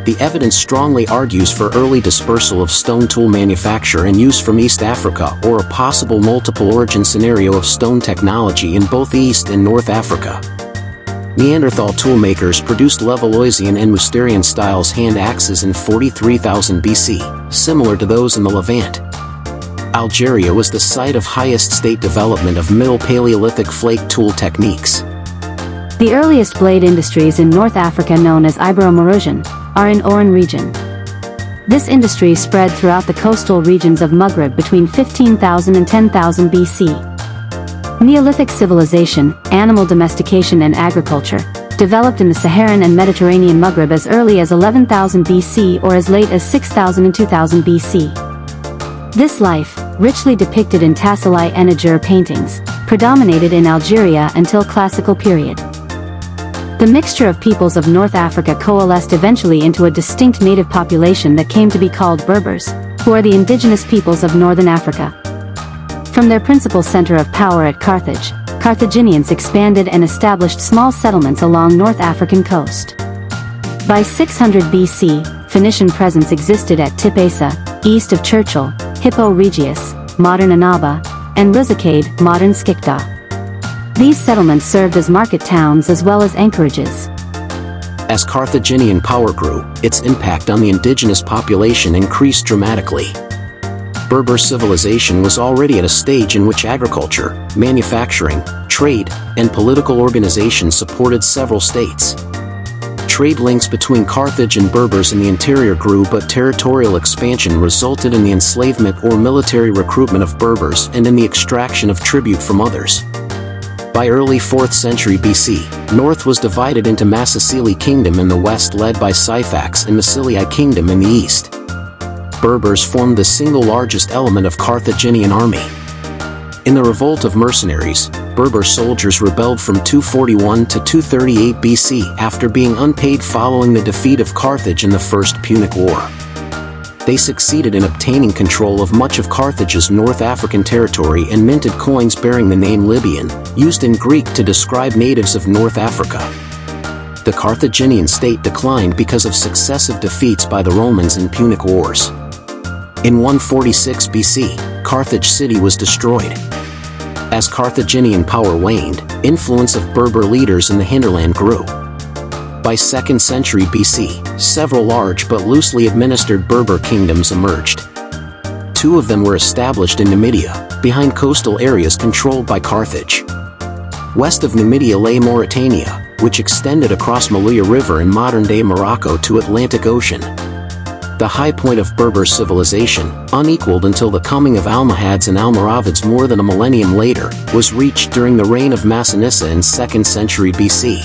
The evidence strongly argues for early dispersal of stone tool manufacture and use from East Africa, or a possible multiple origin scenario of stone technology in both East and North Africa. Neanderthal toolmakers produced Levalloisian and Mousterian styles hand axes in 43,000 BC, similar to those in the Levant. Algeria was the site of highest state development of Middle Paleolithic flake tool techniques. The earliest blade industries in North Africa, known as Ibero-Mauritanian, are in Oran region. This industry spread throughout the coastal regions of Maghreb between 15,000 and 10,000 BC. Neolithic civilization, animal domestication and agriculture, developed in the Saharan and Mediterranean Maghreb as early as 11,000 BC or as late as 6,000 and 2000 BC. This life, richly depicted in tasselite and ajur paintings, predominated in Algeria until Classical period. The mixture of peoples of North Africa coalesced eventually into a distinct native population that came to be called Berbers, who are the indigenous peoples of northern Africa. From their principal center of power at Carthage, Carthaginians expanded and established small settlements along North African coast. By 600 BC, Phoenician presence existed at Tipasa, east of Churchill, Hippo Regius, modern Annaba, and Ruzicade, modern Skikda. These settlements served as market towns as well as anchorages. As Carthaginian power grew, its impact on the indigenous population increased dramatically. Berber civilization was already at a stage in which agriculture, manufacturing, trade, and political organization supported several states. Trade links between Carthage and Berbers in the interior grew, but territorial expansion resulted in the enslavement or military recruitment of Berbers and in the extraction of tribute from others. By early 4th century BC, North was divided into Massassili Kingdom in the west led by Syphax and Massili Kingdom in the east. Berbers formed the single largest element of Carthaginian army. In the revolt of mercenaries, Berber soldiers rebelled from 241 to 238 BC after being unpaid following the defeat of Carthage in the First Punic War. They succeeded in obtaining control of much of Carthage's North African territory and minted coins bearing the name Libyan, used in Greek to describe natives of North Africa. The Carthaginian state declined because of successive defeats by the Romans in Punic Wars. In 146 BC, Carthage city was destroyed. As Carthaginian power waned, influence of Berber leaders in the hinterland grew. By 2nd century BC, several large but loosely administered Berber kingdoms emerged. Two of them were established in Numidia, behind coastal areas controlled by Carthage. West of Numidia lay Mauritania, which extended across Maluya River in modern-day Morocco to Atlantic Ocean. The high point of Berber civilization, unequaled until the coming of Almohads and Almoravids more than a millennium later, was reached during the reign of Massinissa in 2nd century BC.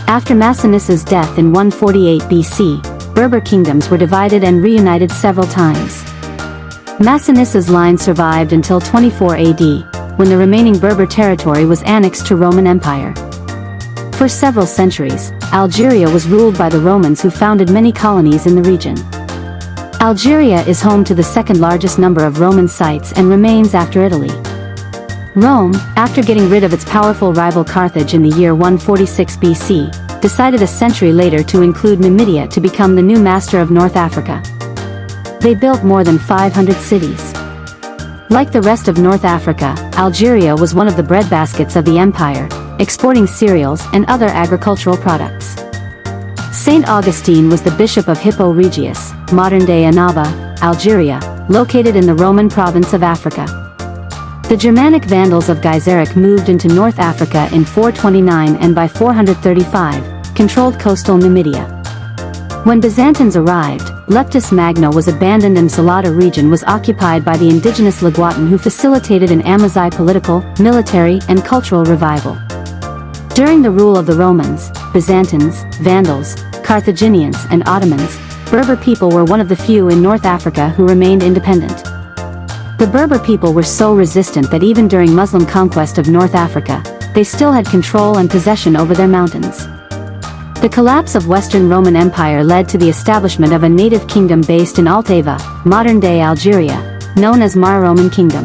After Massinissa's death in 148 BC, Berber kingdoms were divided and reunited several times. Massinissa's line survived until 24 AD, when the remaining Berber territory was annexed to Roman Empire. For several centuries, Algeria was ruled by the Romans, who founded many colonies in the region. Algeria is home to the second largest number of Roman sites and remains after Italy. Rome, after getting rid of its powerful rival Carthage in the year 146 BC, decided a century later to include Numidia to become the new master of North Africa. They built more than 500 cities. Like the rest of North Africa, Algeria was one of the breadbaskets of the empire, exporting cereals and other agricultural products. Saint Augustine was the bishop of Hippo Regius, modern-day Annaba, Algeria, located in the Roman province of Africa. The Germanic Vandals of Gaiseric moved into North Africa in 429 and by 435, controlled coastal Numidia. When Byzantines arrived, Leptis Magna was abandoned and Salata region was occupied by the indigenous Laguatan, who facilitated an Amazigh political, military, and cultural revival. During the rule of the Romans, Byzantines, Vandals, Carthaginians, and Ottomans, Berber people were one of the few in North Africa who remained independent. The Berber people were so resistant that even during Muslim conquest of North Africa, they still had control and possession over their mountains. The collapse of Western Roman Empire led to the establishment of a native kingdom based in Altava, modern-day Algeria, known as Mar Roman Kingdom.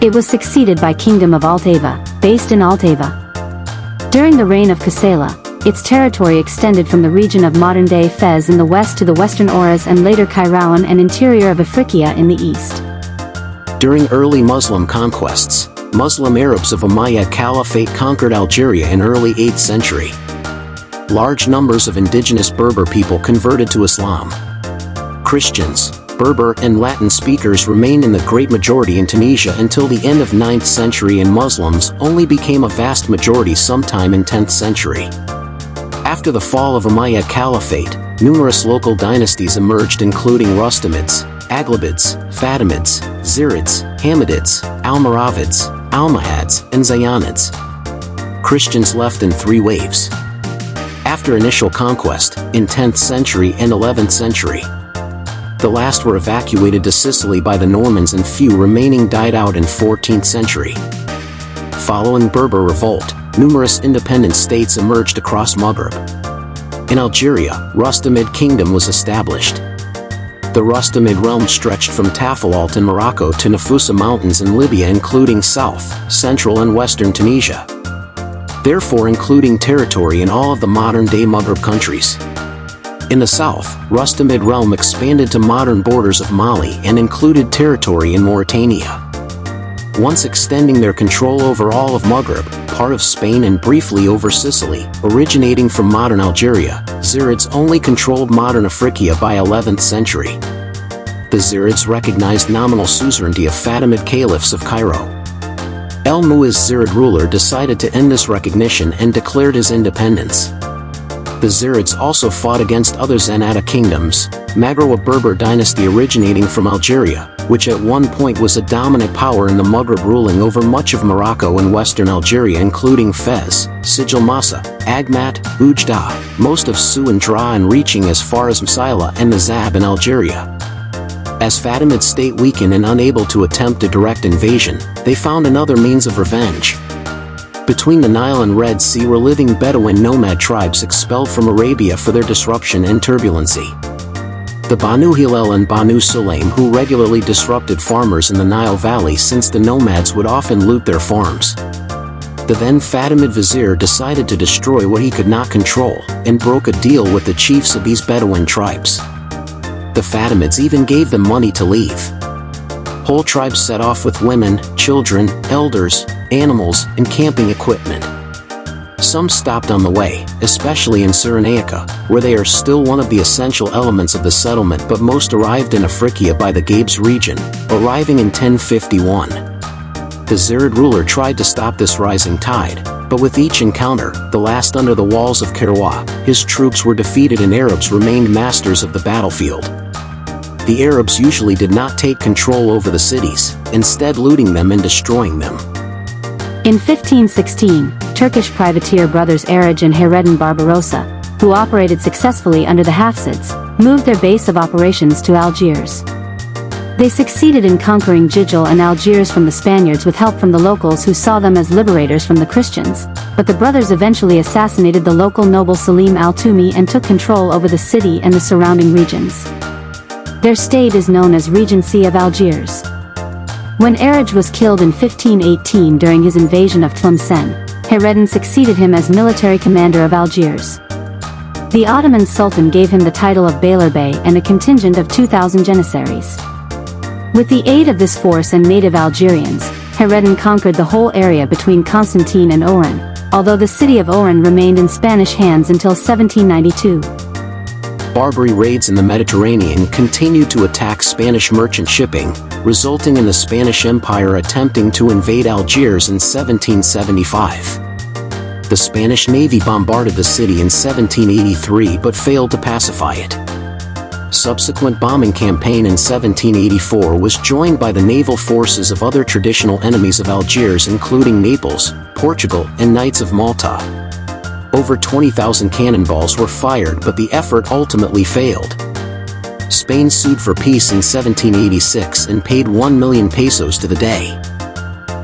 It was succeeded by Kingdom of Altava, based in Altava. During the reign of Kasala, its territory extended from the region of modern-day Fez in the west to the western Oras and later Kairouan and interior of Afriqiya in the east. During early Muslim conquests, Muslim Arabs of Umayyad Caliphate conquered Algeria in early 8th century. Large numbers of indigenous Berber people converted to Islam. Christians, Berber and Latin speakers remained in the great majority in Tunisia until the end of 9th century, and Muslims only became a vast majority sometime in 10th century. After the fall of Umayyad Caliphate, numerous local dynasties emerged, including Rustamids, Aghlabids, Fatimids, Zirids, Hamidids, Almoravids, Almohads, and Zayanids. Christians left in 3 waves. after initial conquest, in 10th century and 11th century. The last were evacuated to Sicily by the Normans and few remaining died out in 14th century. Following Berber revolt, numerous independent states emerged across Maghreb. In Algeria, Rustamid Kingdom was established. The Rustamid realm stretched from Tafilalt in Morocco to Nafusa Mountains in Libya, including south, central and western Tunisia, therefore including territory in all of the modern-day Maghreb countries. In the south, Rustamid realm expanded to modern borders of Mali and included territory in Mauritania, once extending their control over all of Maghreb, part of Spain and briefly over Sicily. Originating from modern Algeria, Zirids only controlled modern Africa by 11th century. The Zirids recognized nominal suzerainty of Fatimid caliphs of Cairo. El Muiz Zirid ruler decided to end this recognition and declared his independence. The Zirids also fought against other Zenata kingdoms, Maghrawa Berber dynasty originating from Algeria, which at one point was a dominant power in the Maghreb, ruling over much of Morocco and western Algeria, including Fez, Sijil Massa, Agmat, Oujda, most of Su and Dra, and reaching as far as Msaila and the Zab in Algeria. As Fatimid state weakened and unable to attempt a direct invasion, they found another means of revenge. Between the Nile and Red Sea were living Bedouin nomad tribes expelled from Arabia for their disruption and turbulency. The Banu Hilal and Banu Sulaim, who regularly disrupted farmers in the Nile Valley since the nomads would often loot their farms. The then Fatimid vizier decided to destroy what he could not control, and broke a deal with the chiefs of these Bedouin tribes. The Fatimids even gave them money to leave. Whole tribes set off with women, children, elders, animals, and camping equipment. Some stopped on the way, especially in Cyrenaica, where they are still one of the essential elements of the settlement, but most arrived in Africa by the Gabes region, arriving in 1051. The Zirid ruler tried to stop this rising tide, but with each encounter, the last under the walls of Kairouan, his troops were defeated and Arabs remained masters of the battlefield. The Arabs usually did not take control over the cities, instead looting them and destroying them. In 1516, Turkish privateer brothers Araj and Hayreddin Barbarossa, who operated successfully under the Hafsids, moved their base of operations to Algiers. They succeeded in conquering Jijil and Algiers from the Spaniards with help from the locals, who saw them as liberators from the Christians, but the brothers eventually assassinated the local noble Salim al-Tumi and took control over the city and the surrounding regions. Their state is known as Regency of Algiers. When Araj was killed in 1518 during his invasion of Tlemcen, Hayreddin succeeded him as military commander of Algiers. The Ottoman Sultan gave him the title of Beylerbey and a contingent of 2,000 janissaries. With the aid of this force and native Algerians, Hayreddin conquered the whole area between Constantine and Oran, although the city of Oran remained in Spanish hands until 1792. Barbary raids in the Mediterranean continued to attack Spanish merchant shipping, resulting in the Spanish Empire attempting to invade Algiers in 1775. The Spanish Navy bombarded the city in 1783 but failed to pacify it. Subsequent bombing campaign in 1784 was joined by the naval forces of other traditional enemies of Algiers, including Naples, Portugal, and Knights of Malta. Over 20,000 cannonballs were fired, but the effort ultimately failed. Spain sued for peace in 1786 and paid 1 million pesos to the Dey.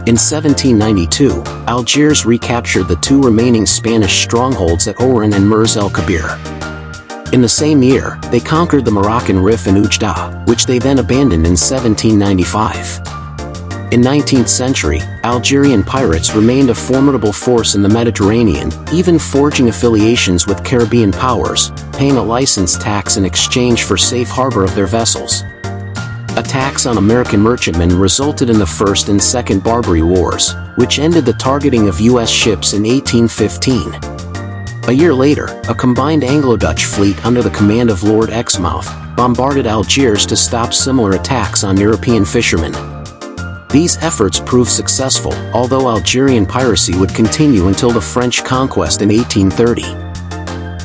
In 1792, Algiers recaptured the two remaining Spanish strongholds at Oran and Mers el Kabir. In the same year, they conquered the Moroccan Rif and Oujda, which they then abandoned in 1795. In 19th century, Algerian pirates remained a formidable force in the Mediterranean, even forging affiliations with Caribbean powers, paying a license tax in exchange for safe harbor of their vessels. Attacks on American merchantmen resulted in the First and Second Barbary Wars, which ended the targeting of U.S. ships in 1815. A year later, a combined Anglo-Dutch fleet under the command of Lord Exmouth bombarded Algiers to stop similar attacks on European fishermen. These efforts proved successful, although Algerian piracy would continue until the French conquest in 1830.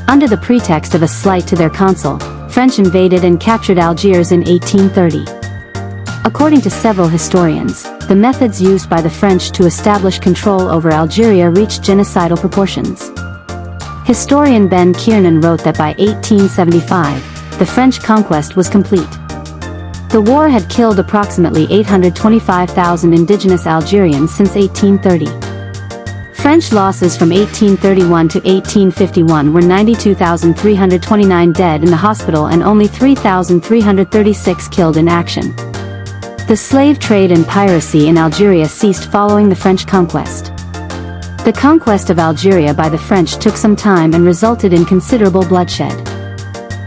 Under the pretext of a slight to their consul, French invaded and captured Algiers in 1830. According to several historians, the methods used by the French to establish control over Algeria reached genocidal proportions. Historian Ben Kiernan wrote that by 1875, the French conquest was complete. The war had killed approximately 825,000 indigenous Algerians since 1830. French losses from 1831 to 1851 were 92,329 dead in the hospital and only 3,336 killed in action. The slave trade and piracy in Algeria ceased following the French conquest. The conquest of Algeria by the French took some time and resulted in considerable bloodshed.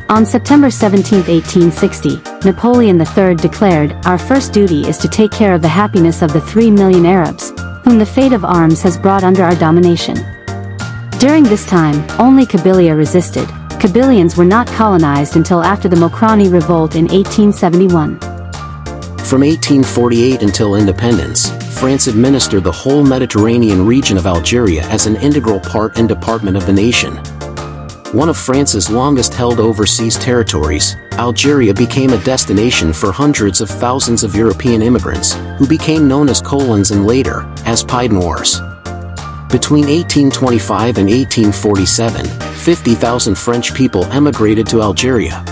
On September 17, 1860, Napoleon III declared, "Our first duty is to take care of the happiness of the 3 million Arabs, whom the fate of arms has brought under our domination." During this time, only Kabylia resisted. Kabylians were not colonized until after the Mokrani Revolt in 1871. From 1848 until independence, France administered the whole Mediterranean region of Algeria as an integral part and department of the nation. One of France's longest-held overseas territories, Algeria became a destination for hundreds of thousands of European immigrants, who became known as colons and later, as Pied Noirs. Between 1825 and 1847, 50,000 French people emigrated to Algeria.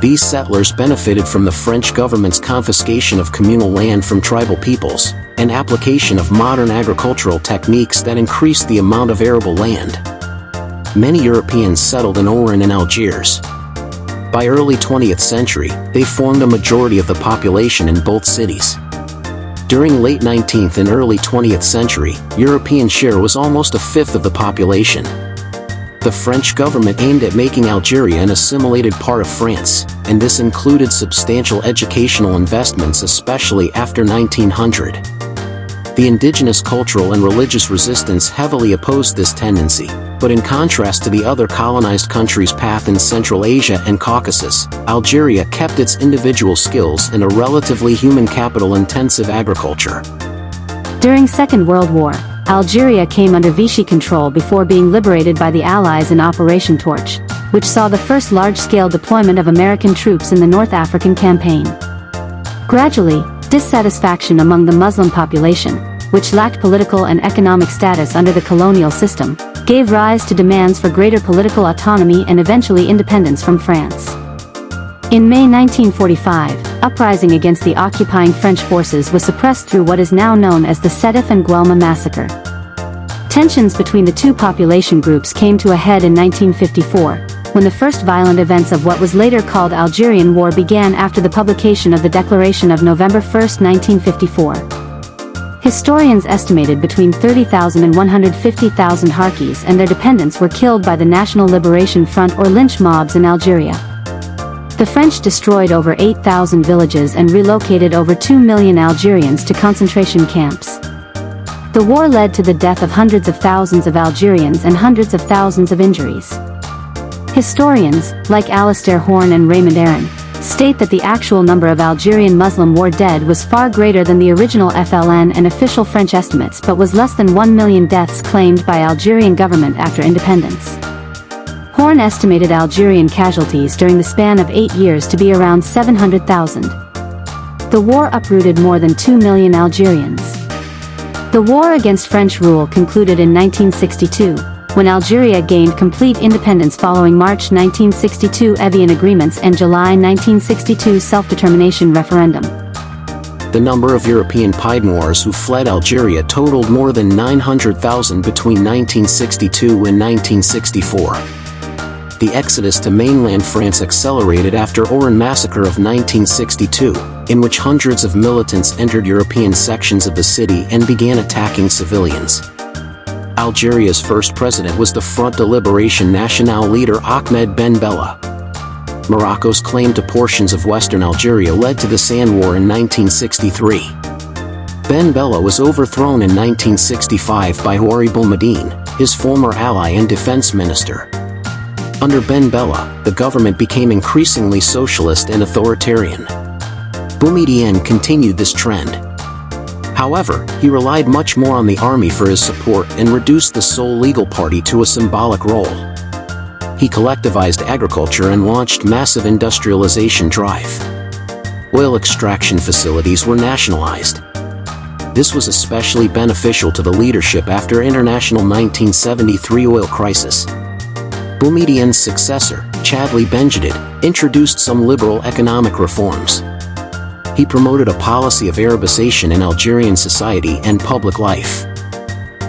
These settlers benefited from the French government's confiscation of communal land from tribal peoples, and application of modern agricultural techniques that increased the amount of arable land. Many Europeans settled in Oran and Algiers. By early 20th century, they formed a majority of the population in both cities. During late 19th and early 20th century, European share was almost a fifth of the population. The French government aimed at making Algeria an assimilated part of France, and this included substantial educational investments, especially after 1900. The indigenous cultural and religious resistance heavily opposed this tendency, but in contrast to the other colonized countries' path in Central Asia and Caucasus, Algeria kept its individual skills in a relatively human capital-intensive agriculture. During Second World War, Algeria came under Vichy control before being liberated by the Allies in Operation Torch, which saw the first large-scale deployment of American troops in the North African campaign. Gradually, dissatisfaction among the Muslim population, which lacked political and economic status under the colonial system, gave rise to demands for greater political autonomy and eventually independence from France. In May 1945, uprising against the occupying French forces was suppressed through what is now known as the Sétif and Guelma massacre. Tensions between the two population groups came to a head in 1954, when the first violent events of what was later called Algerian War began after the publication of the Declaration of November 1, 1954. Historians estimated between 30,000 and 150,000 Harkis and their dependents were killed by the National Liberation Front or lynch mobs in Algeria. The French destroyed over 8,000 villages and relocated over 2 million Algerians to concentration camps. The war led to the death of hundreds of thousands of Algerians and hundreds of thousands of injuries. Historians, like Alistair Horn and Raymond Aron, state that the actual number of Algerian Muslim war dead was far greater than the original FLN and official French estimates, but was less than 1 million deaths claimed by Algerian government after independence. Horn estimated Algerian casualties during the span of 8 years to be around 700,000. The war uprooted more than 2 million Algerians. The war against French rule concluded in 1962, when Algeria gained complete independence following March 1962 Evian agreements and July 1962 self-determination referendum. The number of European Pied Noirs who fled Algeria totaled more than 900,000 between 1962 and 1964. The exodus to mainland France accelerated after Oran massacre of 1962, in which hundreds of militants entered European sections of the city and began attacking civilians. Algeria's first president was the Front de Libération Nationale leader Ahmed Ben Bella. Morocco's claim to portions of western Algeria led to the Sand War in 1963. Ben Bella was overthrown in 1965 by Houari Boumediene, his former ally and defense minister. Under Ben Bella, the government became increasingly socialist and authoritarian. Boumediene continued this trend. However, he relied much more on the army for his support and reduced the sole legal party to a symbolic role. He collectivized agriculture and launched massive industrialization drive. Oil extraction facilities were nationalized. This was especially beneficial to the leadership after international 1973 oil crisis. Boumediene's successor, Chadli Benjedid, introduced some liberal economic reforms. He promoted a policy of Arabization in Algerian society and public life.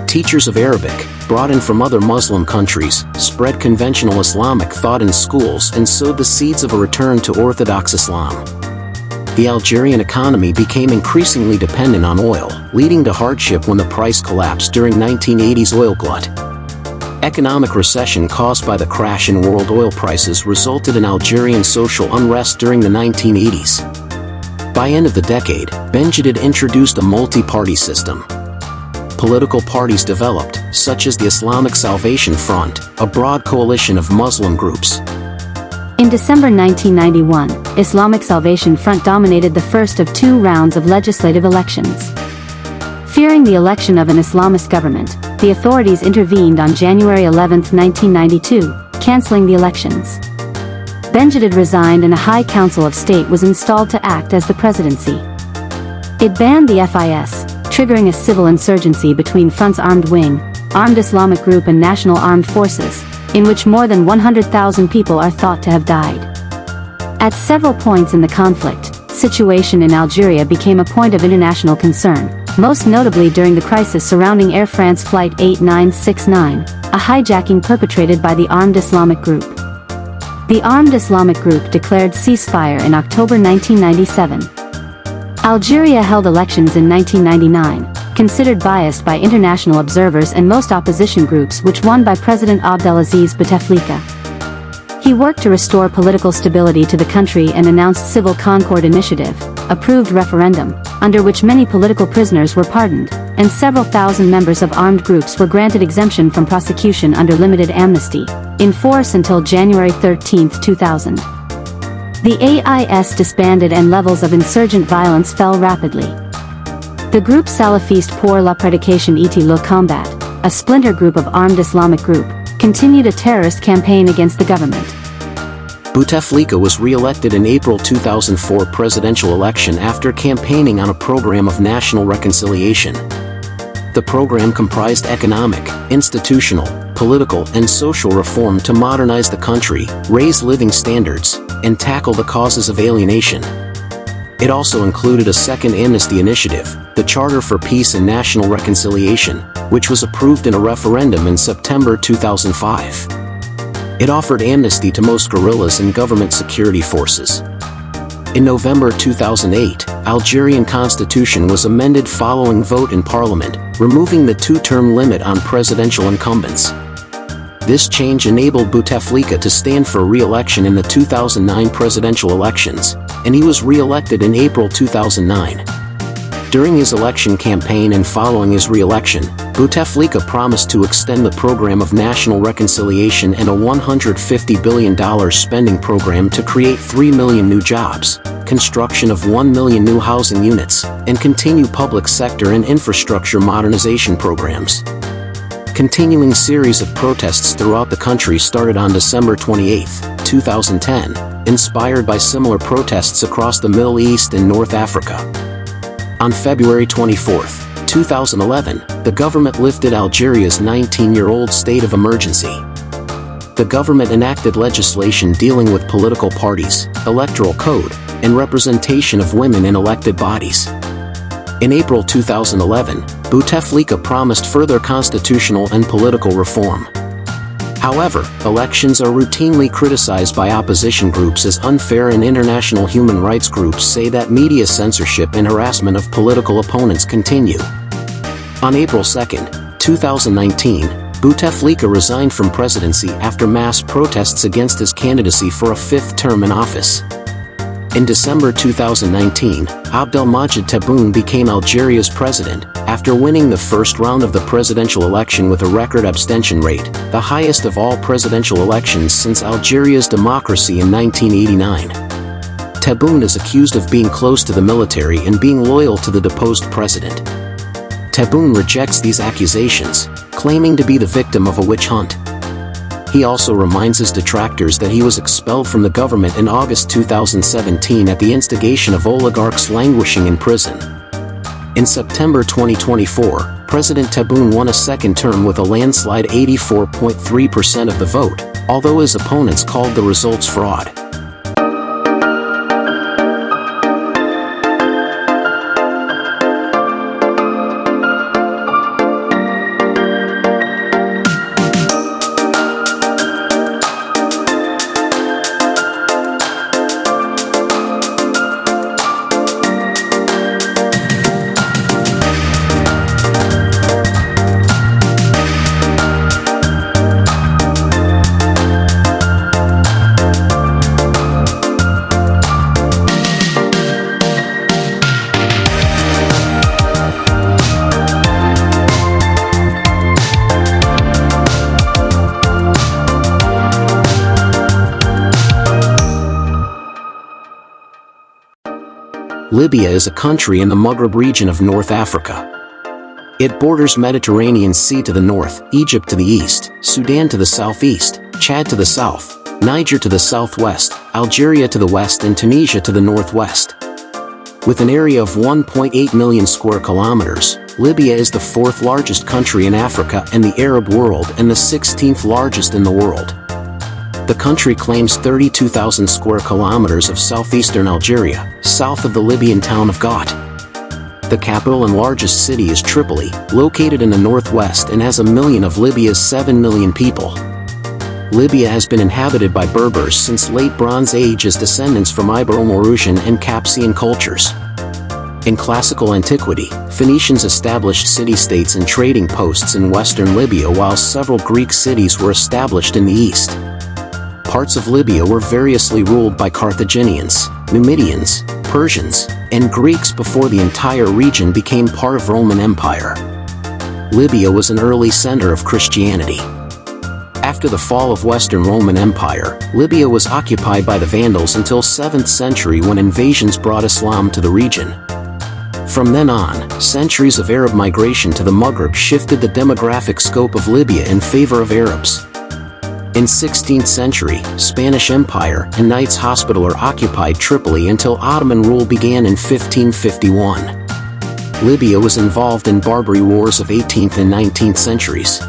Teachers of Arabic, brought in from other Muslim countries, spread conventional Islamic thought in schools and sowed the seeds of a return to Orthodox Islam. The Algerian economy became increasingly dependent on oil, leading to hardship when the price collapsed during 1980's oil glut. Economic recession caused by the crash in world oil prices resulted in Algerian social unrest during the 1980s. By end of the decade, Benjedid introduced a multi-party system. Political parties developed, such as the Islamic Salvation Front, a broad coalition of Muslim groups. In December 1991, Islamic Salvation Front dominated the first of 2 rounds of legislative elections. Fearing the election of an Islamist government, the authorities intervened on January 11, 1992, cancelling the elections. Benjedid resigned and a High Council of State was installed to act as the presidency. It banned the FIS, triggering a civil insurgency between Front's armed wing, Armed Islamic Group and National Armed Forces, in which more than 100,000 people are thought to have died. At several points in the conflict, situation in Algeria became a point of international concern, most notably during the crisis surrounding Air France Flight 8969, a hijacking perpetrated by the Armed Islamic Group. The Armed Islamic Group declared ceasefire in October 1997. Algeria held elections in 1999, considered biased by international observers and most opposition groups, which won by President Abdelaziz Bouteflika. He worked to restore political stability to the country and announced Civil Concord Initiative, approved referendum, under which many political prisoners were pardoned, and several thousand members of armed groups were granted exemption from prosecution under limited amnesty, in force until January 13, 2000. The AIS disbanded and levels of insurgent violence fell rapidly. The group Salafiste pour la Prédication et le Combat, a splinter group of Armed Islamic Group, continued a terrorist campaign against the government. Bouteflika was re-elected in April 2004 presidential election after campaigning on a program of national reconciliation. The program comprised economic, institutional, political and social reform to modernize the country, raise living standards, and tackle the causes of alienation. It also included a second amnesty initiative, the Charter for Peace and National Reconciliation, which was approved in a referendum in September 2005. It offered amnesty to most guerrillas and government security forces. In November 2008, Algerian constitution was amended following vote in parliament, removing the 2-term limit on presidential incumbents. This change enabled Bouteflika to stand for re-election in the 2009 presidential elections, and he was re-elected in April 2009. During his election campaign and following his re-election, Bouteflika promised to extend the program of national reconciliation and a $150 billion spending program to create 3 million new jobs, construction of 1 million new housing units, and continue public sector and infrastructure modernization programs. Continuing series of protests throughout the country started on December 28, 2010, inspired by similar protests across the Middle East and North Africa. On February 24, 2011, the government lifted Algeria's 19-year-old state of emergency. The government enacted legislation dealing with political parties, electoral code, and representation of women in elected bodies. In April 2011, Bouteflika promised further constitutional and political reform. However, elections are routinely criticized by opposition groups as unfair, and international human rights groups say that media censorship and harassment of political opponents continue. On April 2, 2019, Bouteflika resigned from presidency after mass protests against his candidacy for a 5th term in office. In December 2019, Abdelmadjid Tebboune became Algeria's president, after winning the first round of the presidential election with a record abstention rate, the highest of all presidential elections since Algeria's democracy in 1989. Tebboune is accused of being close to the military and being loyal to the deposed president. Tebboune rejects these accusations, claiming to be the victim of a witch hunt. He also reminds his detractors that he was expelled from the government in August 2017 at the instigation of oligarchs languishing in prison. In September 2024, President Tebboune won a second term with a landslide 84.3% of the vote, although his opponents called the results fraud. Libya is a country in the Maghreb region of North Africa. It borders Mediterranean Sea to the north, Egypt to the east, Sudan to the southeast, Chad to the south, Niger to the southwest, Algeria to the west and Tunisia to the northwest. With an area of 1.8 million square kilometers, Libya is the fourth largest country in Africa and the Arab world and the 16th largest in the world. The country claims 32,000 square kilometers of southeastern Algeria, south of the Libyan town of Ghat. The capital and largest city is Tripoli, located in the northwest and has 1 million of Libya's 7 million people. Libya has been inhabited by Berbers since late Bronze Age as descendants from Ibero-Mauritanian and Capsian cultures. In classical antiquity, Phoenicians established city-states and trading posts in western Libya while several Greek cities were established in the east. Parts of Libya were variously ruled by Carthaginians, Numidians, Persians, and Greeks before the entire region became part of Roman Empire. Libya was an early center of Christianity. After the fall of Western Roman Empire, Libya was occupied by the Vandals until 7th century when invasions brought Islam to the region. From then on, centuries of Arab migration to the Maghreb shifted the demographic scope of Libya in favor of Arabs. In 16th century, Spanish Empire and Knights Hospitaller occupied Tripoli until Ottoman rule began in 1551. Libya was involved in Barbary wars of 18th and 19th centuries.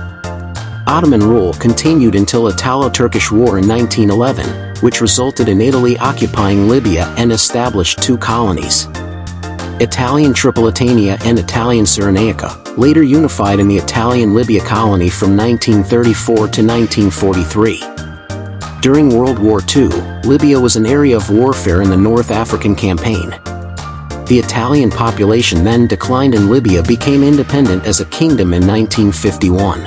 Ottoman rule continued until Italo-Turkish War in 1911, which resulted in Italy occupying Libya and established 2 colonies. Italian Tripolitania and Italian Cyrenaica, later unified in the Italian Libya colony from 1934 to 1943. During World War II, Libya was an area of warfare in the North African Campaign. The Italian population then declined and Libya became independent as a kingdom in 1951.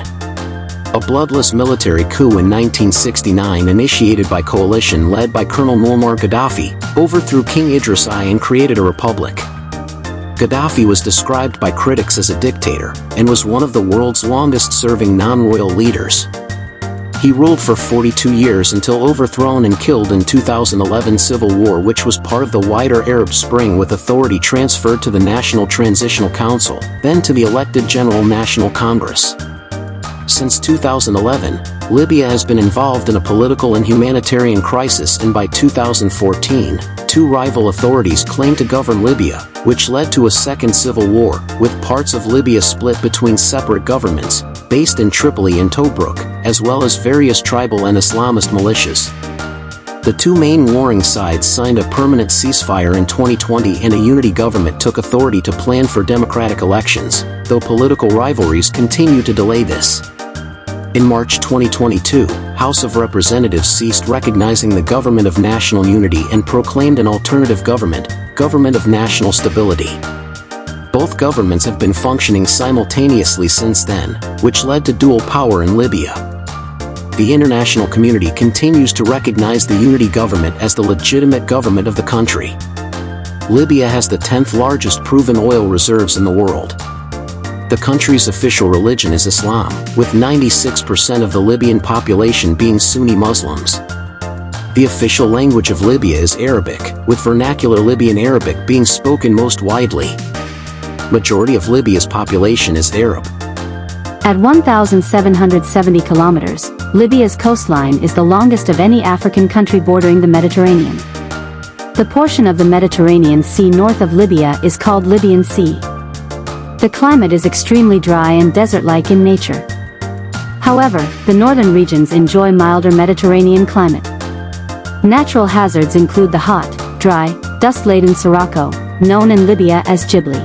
A bloodless military coup in 1969 initiated by coalition led by Colonel Muammar Gaddafi, overthrew King Idris I and created a republic. Gaddafi was described by critics as a dictator, and was one of the world's longest-serving non-royal leaders. He ruled for 42 years until overthrown and killed in 2011 civil war, which was part of the wider Arab Spring, with authority transferred to the National Transitional Council, then to the elected General National Congress. Since 2011, Libya has been involved in a political and humanitarian crisis, and by 2014, 2 rival authorities claimed to govern Libya, which led to a second civil war, with parts of Libya split between separate governments, based in Tripoli and Tobruk, as well as various tribal and Islamist militias. The 2 main warring sides signed a permanent ceasefire in 2020, and a unity government took authority to plan for democratic elections, though political rivalries continue to delay this. In March 2022, House of Representatives ceased recognizing the Government of National Unity and proclaimed an alternative government, Government of National Stability. Both governments have been functioning simultaneously since then, which led to dual power in Libya. The international community continues to recognize the unity government as the legitimate government of the country. Libya has the 10th largest proven oil reserves in the world. The country's official religion is Islam, with 96% of the Libyan population being Sunni Muslims. The official language of Libya is Arabic, with vernacular Libyan Arabic being spoken most widely. Majority of Libya's population is Arab. At 1,770 kilometers, Libya's coastline is the longest of any African country bordering the Mediterranean. The portion of the Mediterranean Sea north of Libya is called Libyan Sea. The climate is extremely dry and desert-like in nature. However, the northern regions enjoy milder Mediterranean climate. Natural hazards include the hot, dry, dust-laden sirocco, known in Libya as Ghibli.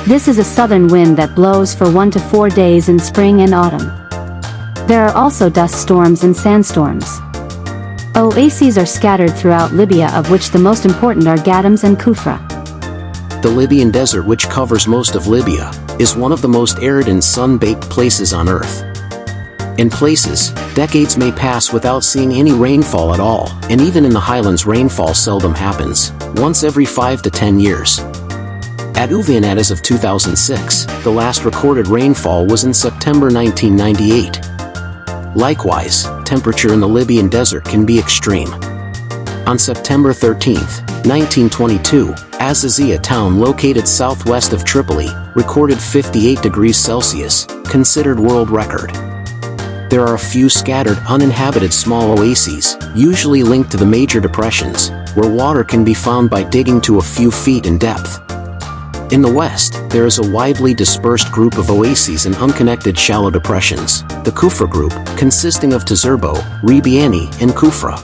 This is a southern wind that blows for 1 to 4 days in spring and autumn. There are also dust storms and sandstorms. Oases are scattered throughout Libya, of which the most important are Ghadams and Kufra. The Libyan desert, which covers most of Libya, is one of the most arid and sun-baked places on Earth. In places, decades may pass without seeing any rainfall at all, and even in the highlands rainfall seldom happens, once every 5 to 10 years. At Uvianat as of 2006, the last recorded rainfall was in September 1998. Likewise, temperature in the Libyan desert can be extreme. On September 13, 1922, Azazia town located southwest of Tripoli, recorded 58 degrees Celsius, considered world record. There are a few scattered uninhabited small oases, usually linked to the major depressions, where water can be found by digging to a few feet in depth. In the west, there is a widely dispersed group of oases and unconnected shallow depressions, the Kufra group, consisting of Tazerbo, Ribiani, and Kufra.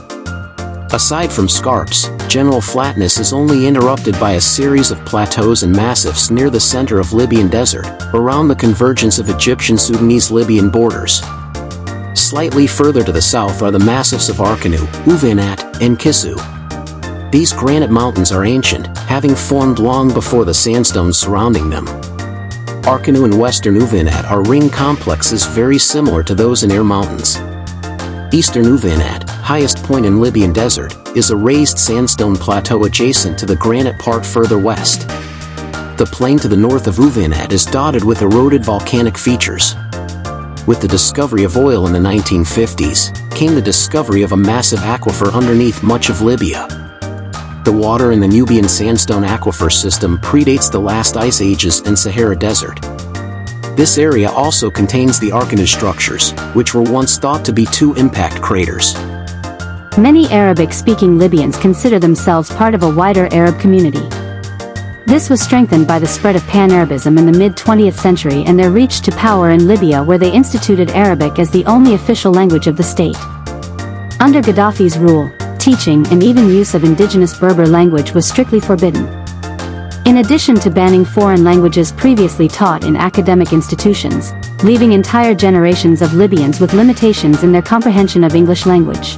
Aside from scarps, general flatness is only interrupted by a series of plateaus and massifs near the center of Libyan desert, around the convergence of Egyptian-Sudanese-Libyan borders. Slightly further to the south are the massifs of Arkanu, Uvianat, and Kisu. These granite mountains are ancient, having formed long before the sandstones surrounding them. Arkanu and western Uvianat are ring complexes very similar to those in Air Mountains. Eastern Uvianat, highest point in Libyan desert, is a raised sandstone plateau adjacent to the granite part further west. The plain to the north of Uvianat is dotted with eroded volcanic features. With the discovery of oil in the 1950s, came the discovery of a massive aquifer underneath much of Libya. The water in the Nubian sandstone aquifer system predates the last ice ages and Sahara Desert. This area also contains the Arkanu structures, which were once thought to be 2 impact craters. Many Arabic-speaking Libyans consider themselves part of a wider Arab community. This was strengthened by the spread of Pan-Arabism in the mid-20th century and their reach to power in Libya, where they instituted Arabic as the only official language of the state. Under Gaddafi's rule, teaching and even use of indigenous Berber language was strictly forbidden. In addition to banning foreign languages previously taught in academic institutions, leaving entire generations of Libyans with limitations in their comprehension of English language.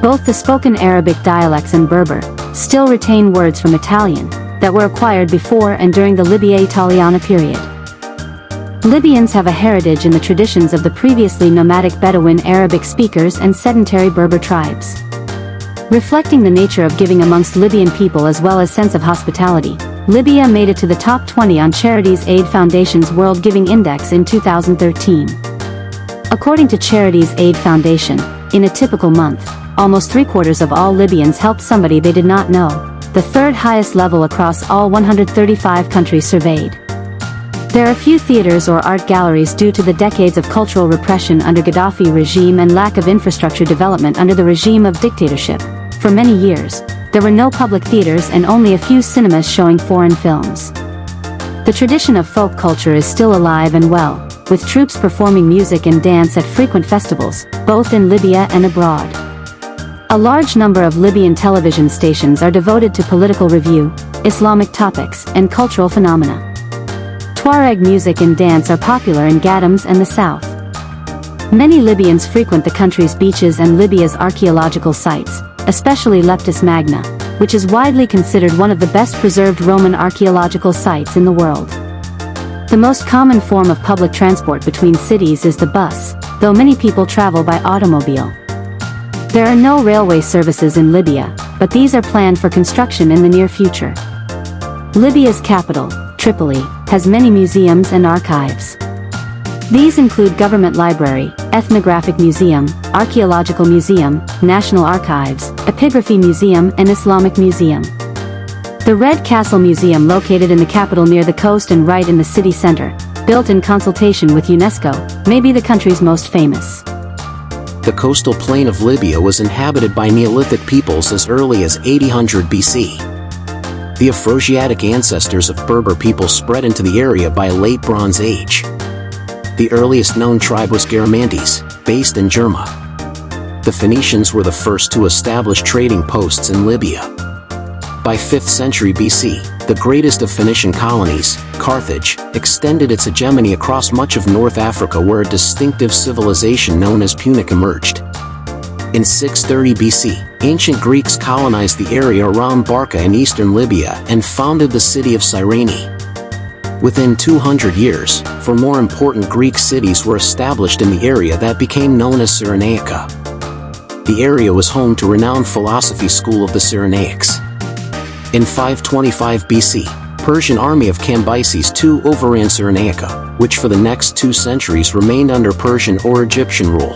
Both the spoken Arabic dialects and Berber still retain words from Italian that were acquired before and during the Libya Italiana period. Libyans have a heritage in the traditions of the previously nomadic Bedouin Arabic speakers and sedentary Berber tribes. Reflecting the nature of giving amongst Libyan people as well as sense of hospitality, Libya made it to the top 20 on Charities Aid Foundation's World Giving Index in 2013. According to Charities Aid Foundation, in a typical month, almost 3/4 of all Libyans helped somebody they did not know, the 3rd highest level across all 135 countries surveyed. There are few theaters or art galleries due to the decades of cultural repression under Gaddafi regime and lack of infrastructure development under the regime of dictatorship. For many years, there were no public theaters and only a few cinemas showing foreign films. The tradition of folk culture is still alive and well, with troops performing music and dance at frequent festivals, both in Libya and abroad. A large number of Libyan television stations are devoted to political review, Islamic topics, and cultural phenomena. Tuareg music and dance are popular in Ghadams and the south. Many Libyans frequent the country's beaches and Libya's archaeological sites, especially Leptis Magna, which is widely considered one of the best preserved Roman archaeological sites in the world. The most common form of public transport between cities is the bus, though many people travel by automobile. There are no railway services in Libya, but these are planned for construction in the near future. Libya's capital, Tripoli, has many museums and archives. These include Government Library, Ethnographic Museum, Archaeological Museum, National Archives, Epigraphy Museum, and Islamic Museum. The Red Castle Museum, located in the capital near the coast and right in the city center, built in consultation with UNESCO, may be the country's most famous. The coastal plain of Libya was inhabited by Neolithic peoples as early as 800 BC. The Afroasiatic ancestors of Berber people spread into the area by Late Bronze Age. The earliest known tribe was Garamantes, based in Germa. The Phoenicians were the first to establish trading posts in Libya. By 5th century BC, the greatest of Phoenician colonies, Carthage, extended its hegemony across much of North Africa where a distinctive civilization known as Punic emerged. In 630 BC, ancient Greeks colonized the area around Barca in eastern Libya and founded the city of Cyrene. Within 200 years, four more important Greek cities were established in the area that became known as Cyrenaica. The area was home to renowned philosophy school of the Cyrenaics. In 525 BC, Persian army of Cambyses II overran Cyrenaica, which for the next 2 centuries remained under Persian or Egyptian rule.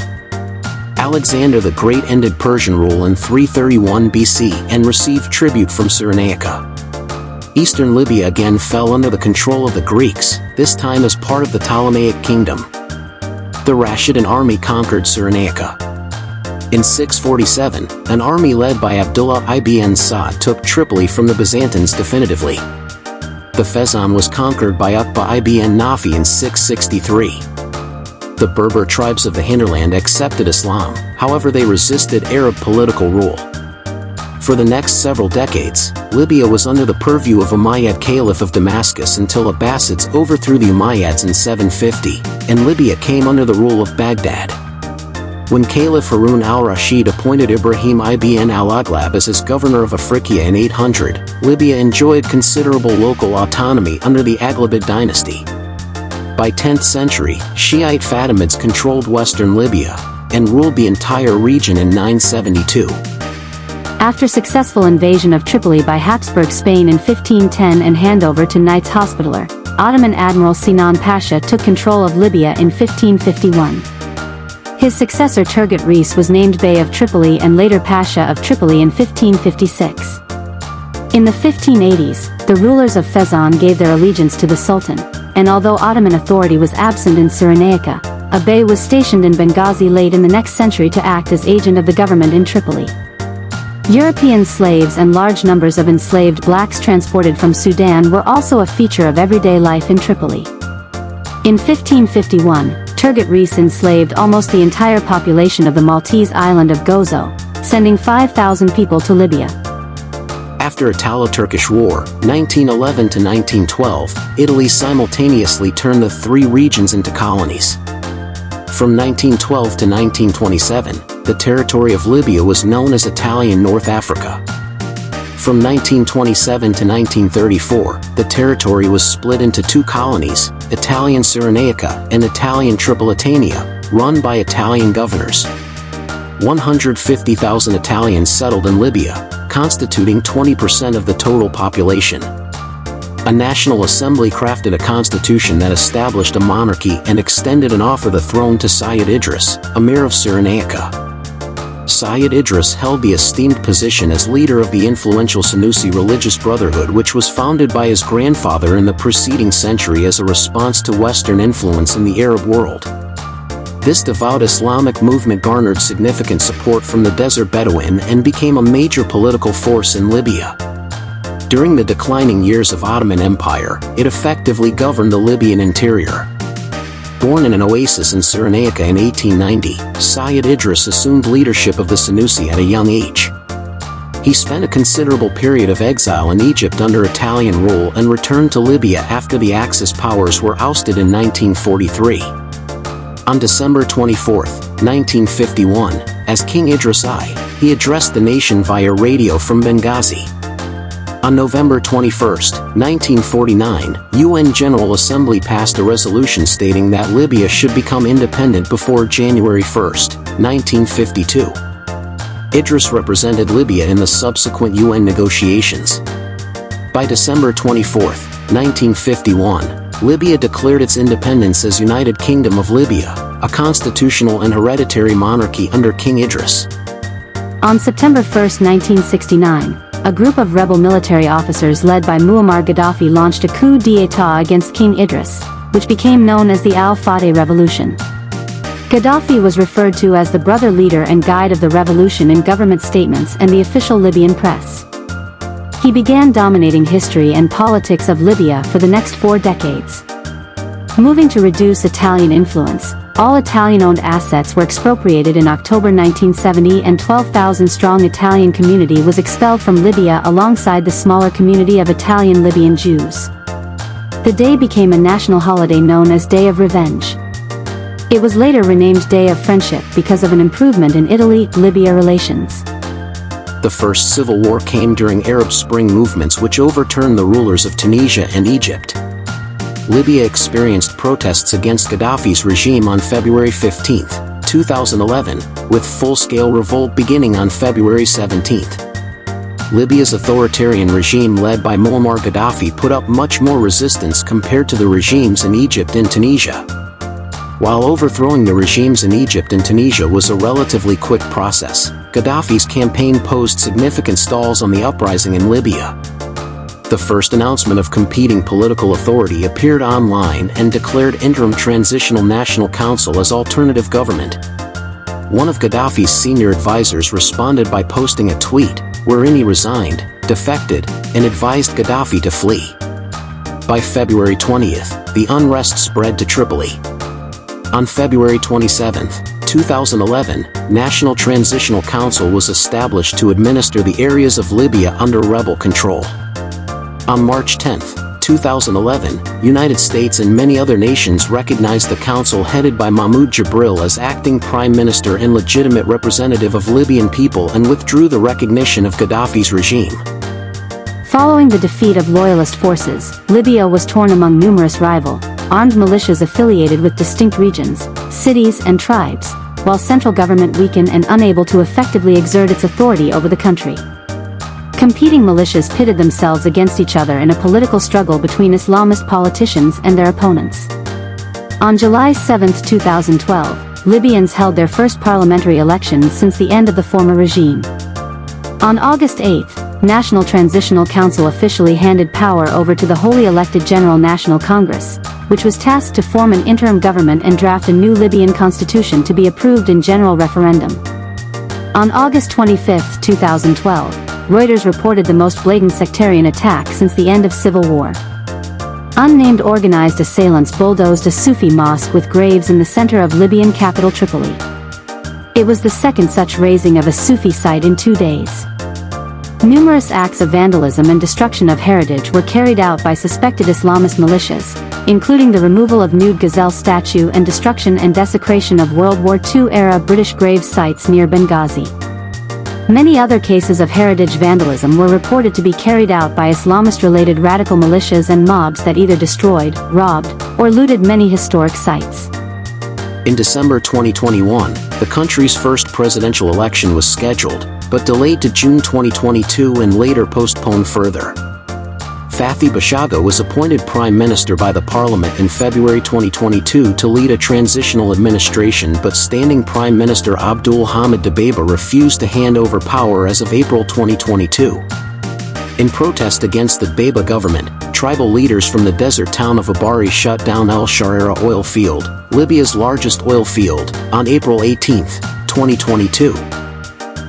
Alexander the Great ended Persian rule in 331 BC and received tribute from Cyrenaica. Eastern Libya again fell under the control of the Greeks, this time as part of the Ptolemaic kingdom. The Rashidun army conquered Cyrenaica. In 647, an army led by Abdullah ibn Sa'd took Tripoli from the Byzantines definitively. The Fezzan was conquered by Uqba ibn Nafi in 663. The Berber tribes of the hinterland accepted Islam, however they resisted Arab political rule. For the next several decades, Libya was under the purview of Umayyad Caliph of Damascus until Abbasids overthrew the Umayyads in 750, and Libya came under the rule of Baghdad. When Caliph Harun al-Rashid appointed Ibrahim ibn al-Aghlab as his governor of Afriqiya in 800, Libya enjoyed considerable local autonomy under the Aghlabid dynasty. By 10th century, Shiite Fatimids controlled western Libya, and ruled the entire region in 972. After successful invasion of Tripoli by Habsburg Spain in 1510 and handover to Knights Hospitaller, Ottoman Admiral Sinan Pasha took control of Libya in 1551. His successor Turgut Reis was named Bey of Tripoli and later Pasha of Tripoli in 1556. In the 1580s, the rulers of Fezzan gave their allegiance to the Sultan, and although Ottoman authority was absent in Cyrenaica, a bey was stationed in Benghazi late in the next century to act as agent of the government in Tripoli. European slaves and large numbers of enslaved blacks transported from Sudan were also a feature of everyday life in Tripoli. In 1551, Turgut Reis enslaved almost the entire population of the Maltese island of Gozo, sending 5,000 people to Libya. After Italo-Turkish War, 1911 to 1912, Italy simultaneously turned the 3 regions into colonies. From 1912 to 1927, the territory of Libya was known as Italian North Africa. From 1927 to 1934, the territory was split into 2 colonies, Italian Cyrenaica and Italian Tripolitania, run by Italian governors. 150,000 Italians settled in Libya, constituting 20% of the total population. A National Assembly crafted a constitution that established a monarchy and extended and offered the throne to Sayyid Idris, Emir of Cyrenaica. Sayyid Idris held the esteemed position as leader of the influential Senussi religious brotherhood, which was founded by his grandfather in the preceding century as a response to Western influence in the Arab world. This devout Islamic movement garnered significant support from the Desert Bedouin and became a major political force in Libya. During the declining years of Ottoman Empire, it effectively governed the Libyan interior. Born in an oasis in Cyrenaica in 1890, Sayyid Idris assumed leadership of the Senussi at a young age. He spent a considerable period of exile in Egypt under Italian rule and returned to Libya after the Axis powers were ousted in 1943. On December 24, 1951, as King Idris I, he addressed the nation via radio from Benghazi. On November 21, 1949, UN General Assembly passed a resolution stating that Libya should become independent before January 1, 1952. Idris represented Libya in the subsequent UN negotiations. By December 24, 1951, Libya declared its independence as United Kingdom of Libya, a constitutional and hereditary monarchy under King Idris. On September 1, 1969, a group of rebel military officers led by Muammar Gaddafi launched a coup d'état against King Idris, which became known as the Al-Fateh Revolution. Gaddafi was referred to as the brother leader and guide of the revolution in government statements and the official Libyan press. He began dominating history and politics of Libya for the next 4 decades. Moving to reduce Italian influence, all Italian-owned assets were expropriated in October 1970 and 12,000-strong Italian community was expelled from Libya alongside the smaller community of Italian Libyan Jews. The day became a national holiday known as Day of Revenge. It was later renamed Day of Friendship because of an improvement in Italy-Libya relations. The First Civil War came during Arab Spring movements which overturned the rulers of Tunisia and Egypt. Libya experienced protests against Gaddafi's regime on February 15, 2011, with full-scale revolt beginning on February 17. Libya's authoritarian regime led by Muammar Gaddafi put up much more resistance compared to the regimes in Egypt and Tunisia. While overthrowing the regimes in Egypt and Tunisia was a relatively quick process, Gaddafi's campaign posed significant stalls on the uprising in Libya. The first announcement of competing political authority appeared online and declared Interim Transitional National Council as alternative government. One of Gaddafi's senior advisors responded by posting a tweet, wherein he resigned, defected, and advised Gaddafi to flee. By February 20th, the unrest spread to Tripoli. On February 27, 2011, National Transitional Council was established to administer the areas of Libya under rebel control. On March 10, 2011, United States and many other nations recognized the council headed by Mahmoud Jibril as acting prime minister and legitimate representative of Libyan people and withdrew the recognition of Gaddafi's regime. Following the defeat of loyalist forces, Libya was torn among numerous rival, armed militias affiliated with distinct regions, cities and tribes, while central government weakened and unable to effectively exert its authority over the country. Competing militias pitted themselves against each other in a political struggle between Islamist politicians and their opponents. On July 7, 2012, Libyans held their first parliamentary elections since the end of the former regime. On August 8, National Transitional Council officially handed power over to the wholly elected General National Congress, which was tasked to form an interim government and draft a new Libyan constitution to be approved in general referendum. On August 25, 2012, Reuters reported the most blatant sectarian attack since the end of civil war. Unnamed organized assailants bulldozed a Sufi mosque with graves in the center of Libyan capital Tripoli. It was the second such razing of a Sufi site in 2 days. Numerous acts of vandalism and destruction of heritage were carried out by suspected Islamist militias, including the removal of nude gazelle statue and destruction and desecration of World War II-era British grave sites near Benghazi. Many other cases of heritage vandalism were reported to be carried out by Islamist-related radical militias and mobs that either destroyed, robbed, or looted many historic sites. In December 2021, the country's first presidential election was scheduled, but delayed to June 2022 and later postponed further. Fathi Bashagha was appointed prime minister by the parliament in February 2022 to lead a transitional administration, but standing prime minister Abdul Hamid Dbeibah refused to hand over power as of April 2022. In protest against the Dbeibah government, tribal leaders from the desert town of Abari shut down El Sharara oil field, Libya's largest oil field, on April 18, 2022.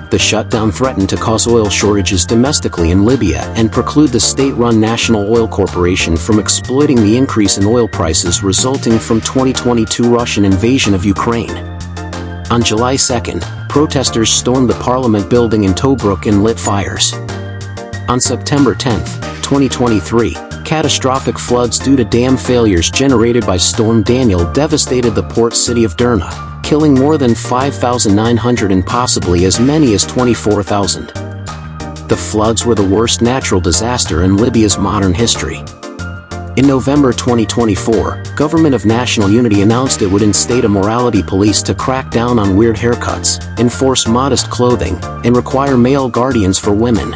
The shutdown threatened to cause oil shortages domestically in Libya and preclude the state-run National Oil Corporation from exploiting the increase in oil prices resulting from 2022 Russian invasion of Ukraine. On July 2, protesters stormed the parliament building in Tobruk and lit fires. On September 10, 2023, catastrophic floods due to dam failures generated by Storm Daniel devastated the port city of Derna, killing more than 5,900 and possibly as many as 24,000. The floods were the worst natural disaster in Libya's modern history. In November 2024, Government of National Unity announced it would instate a morality police to crack down on weird haircuts, enforce modest clothing, and require male guardians for women.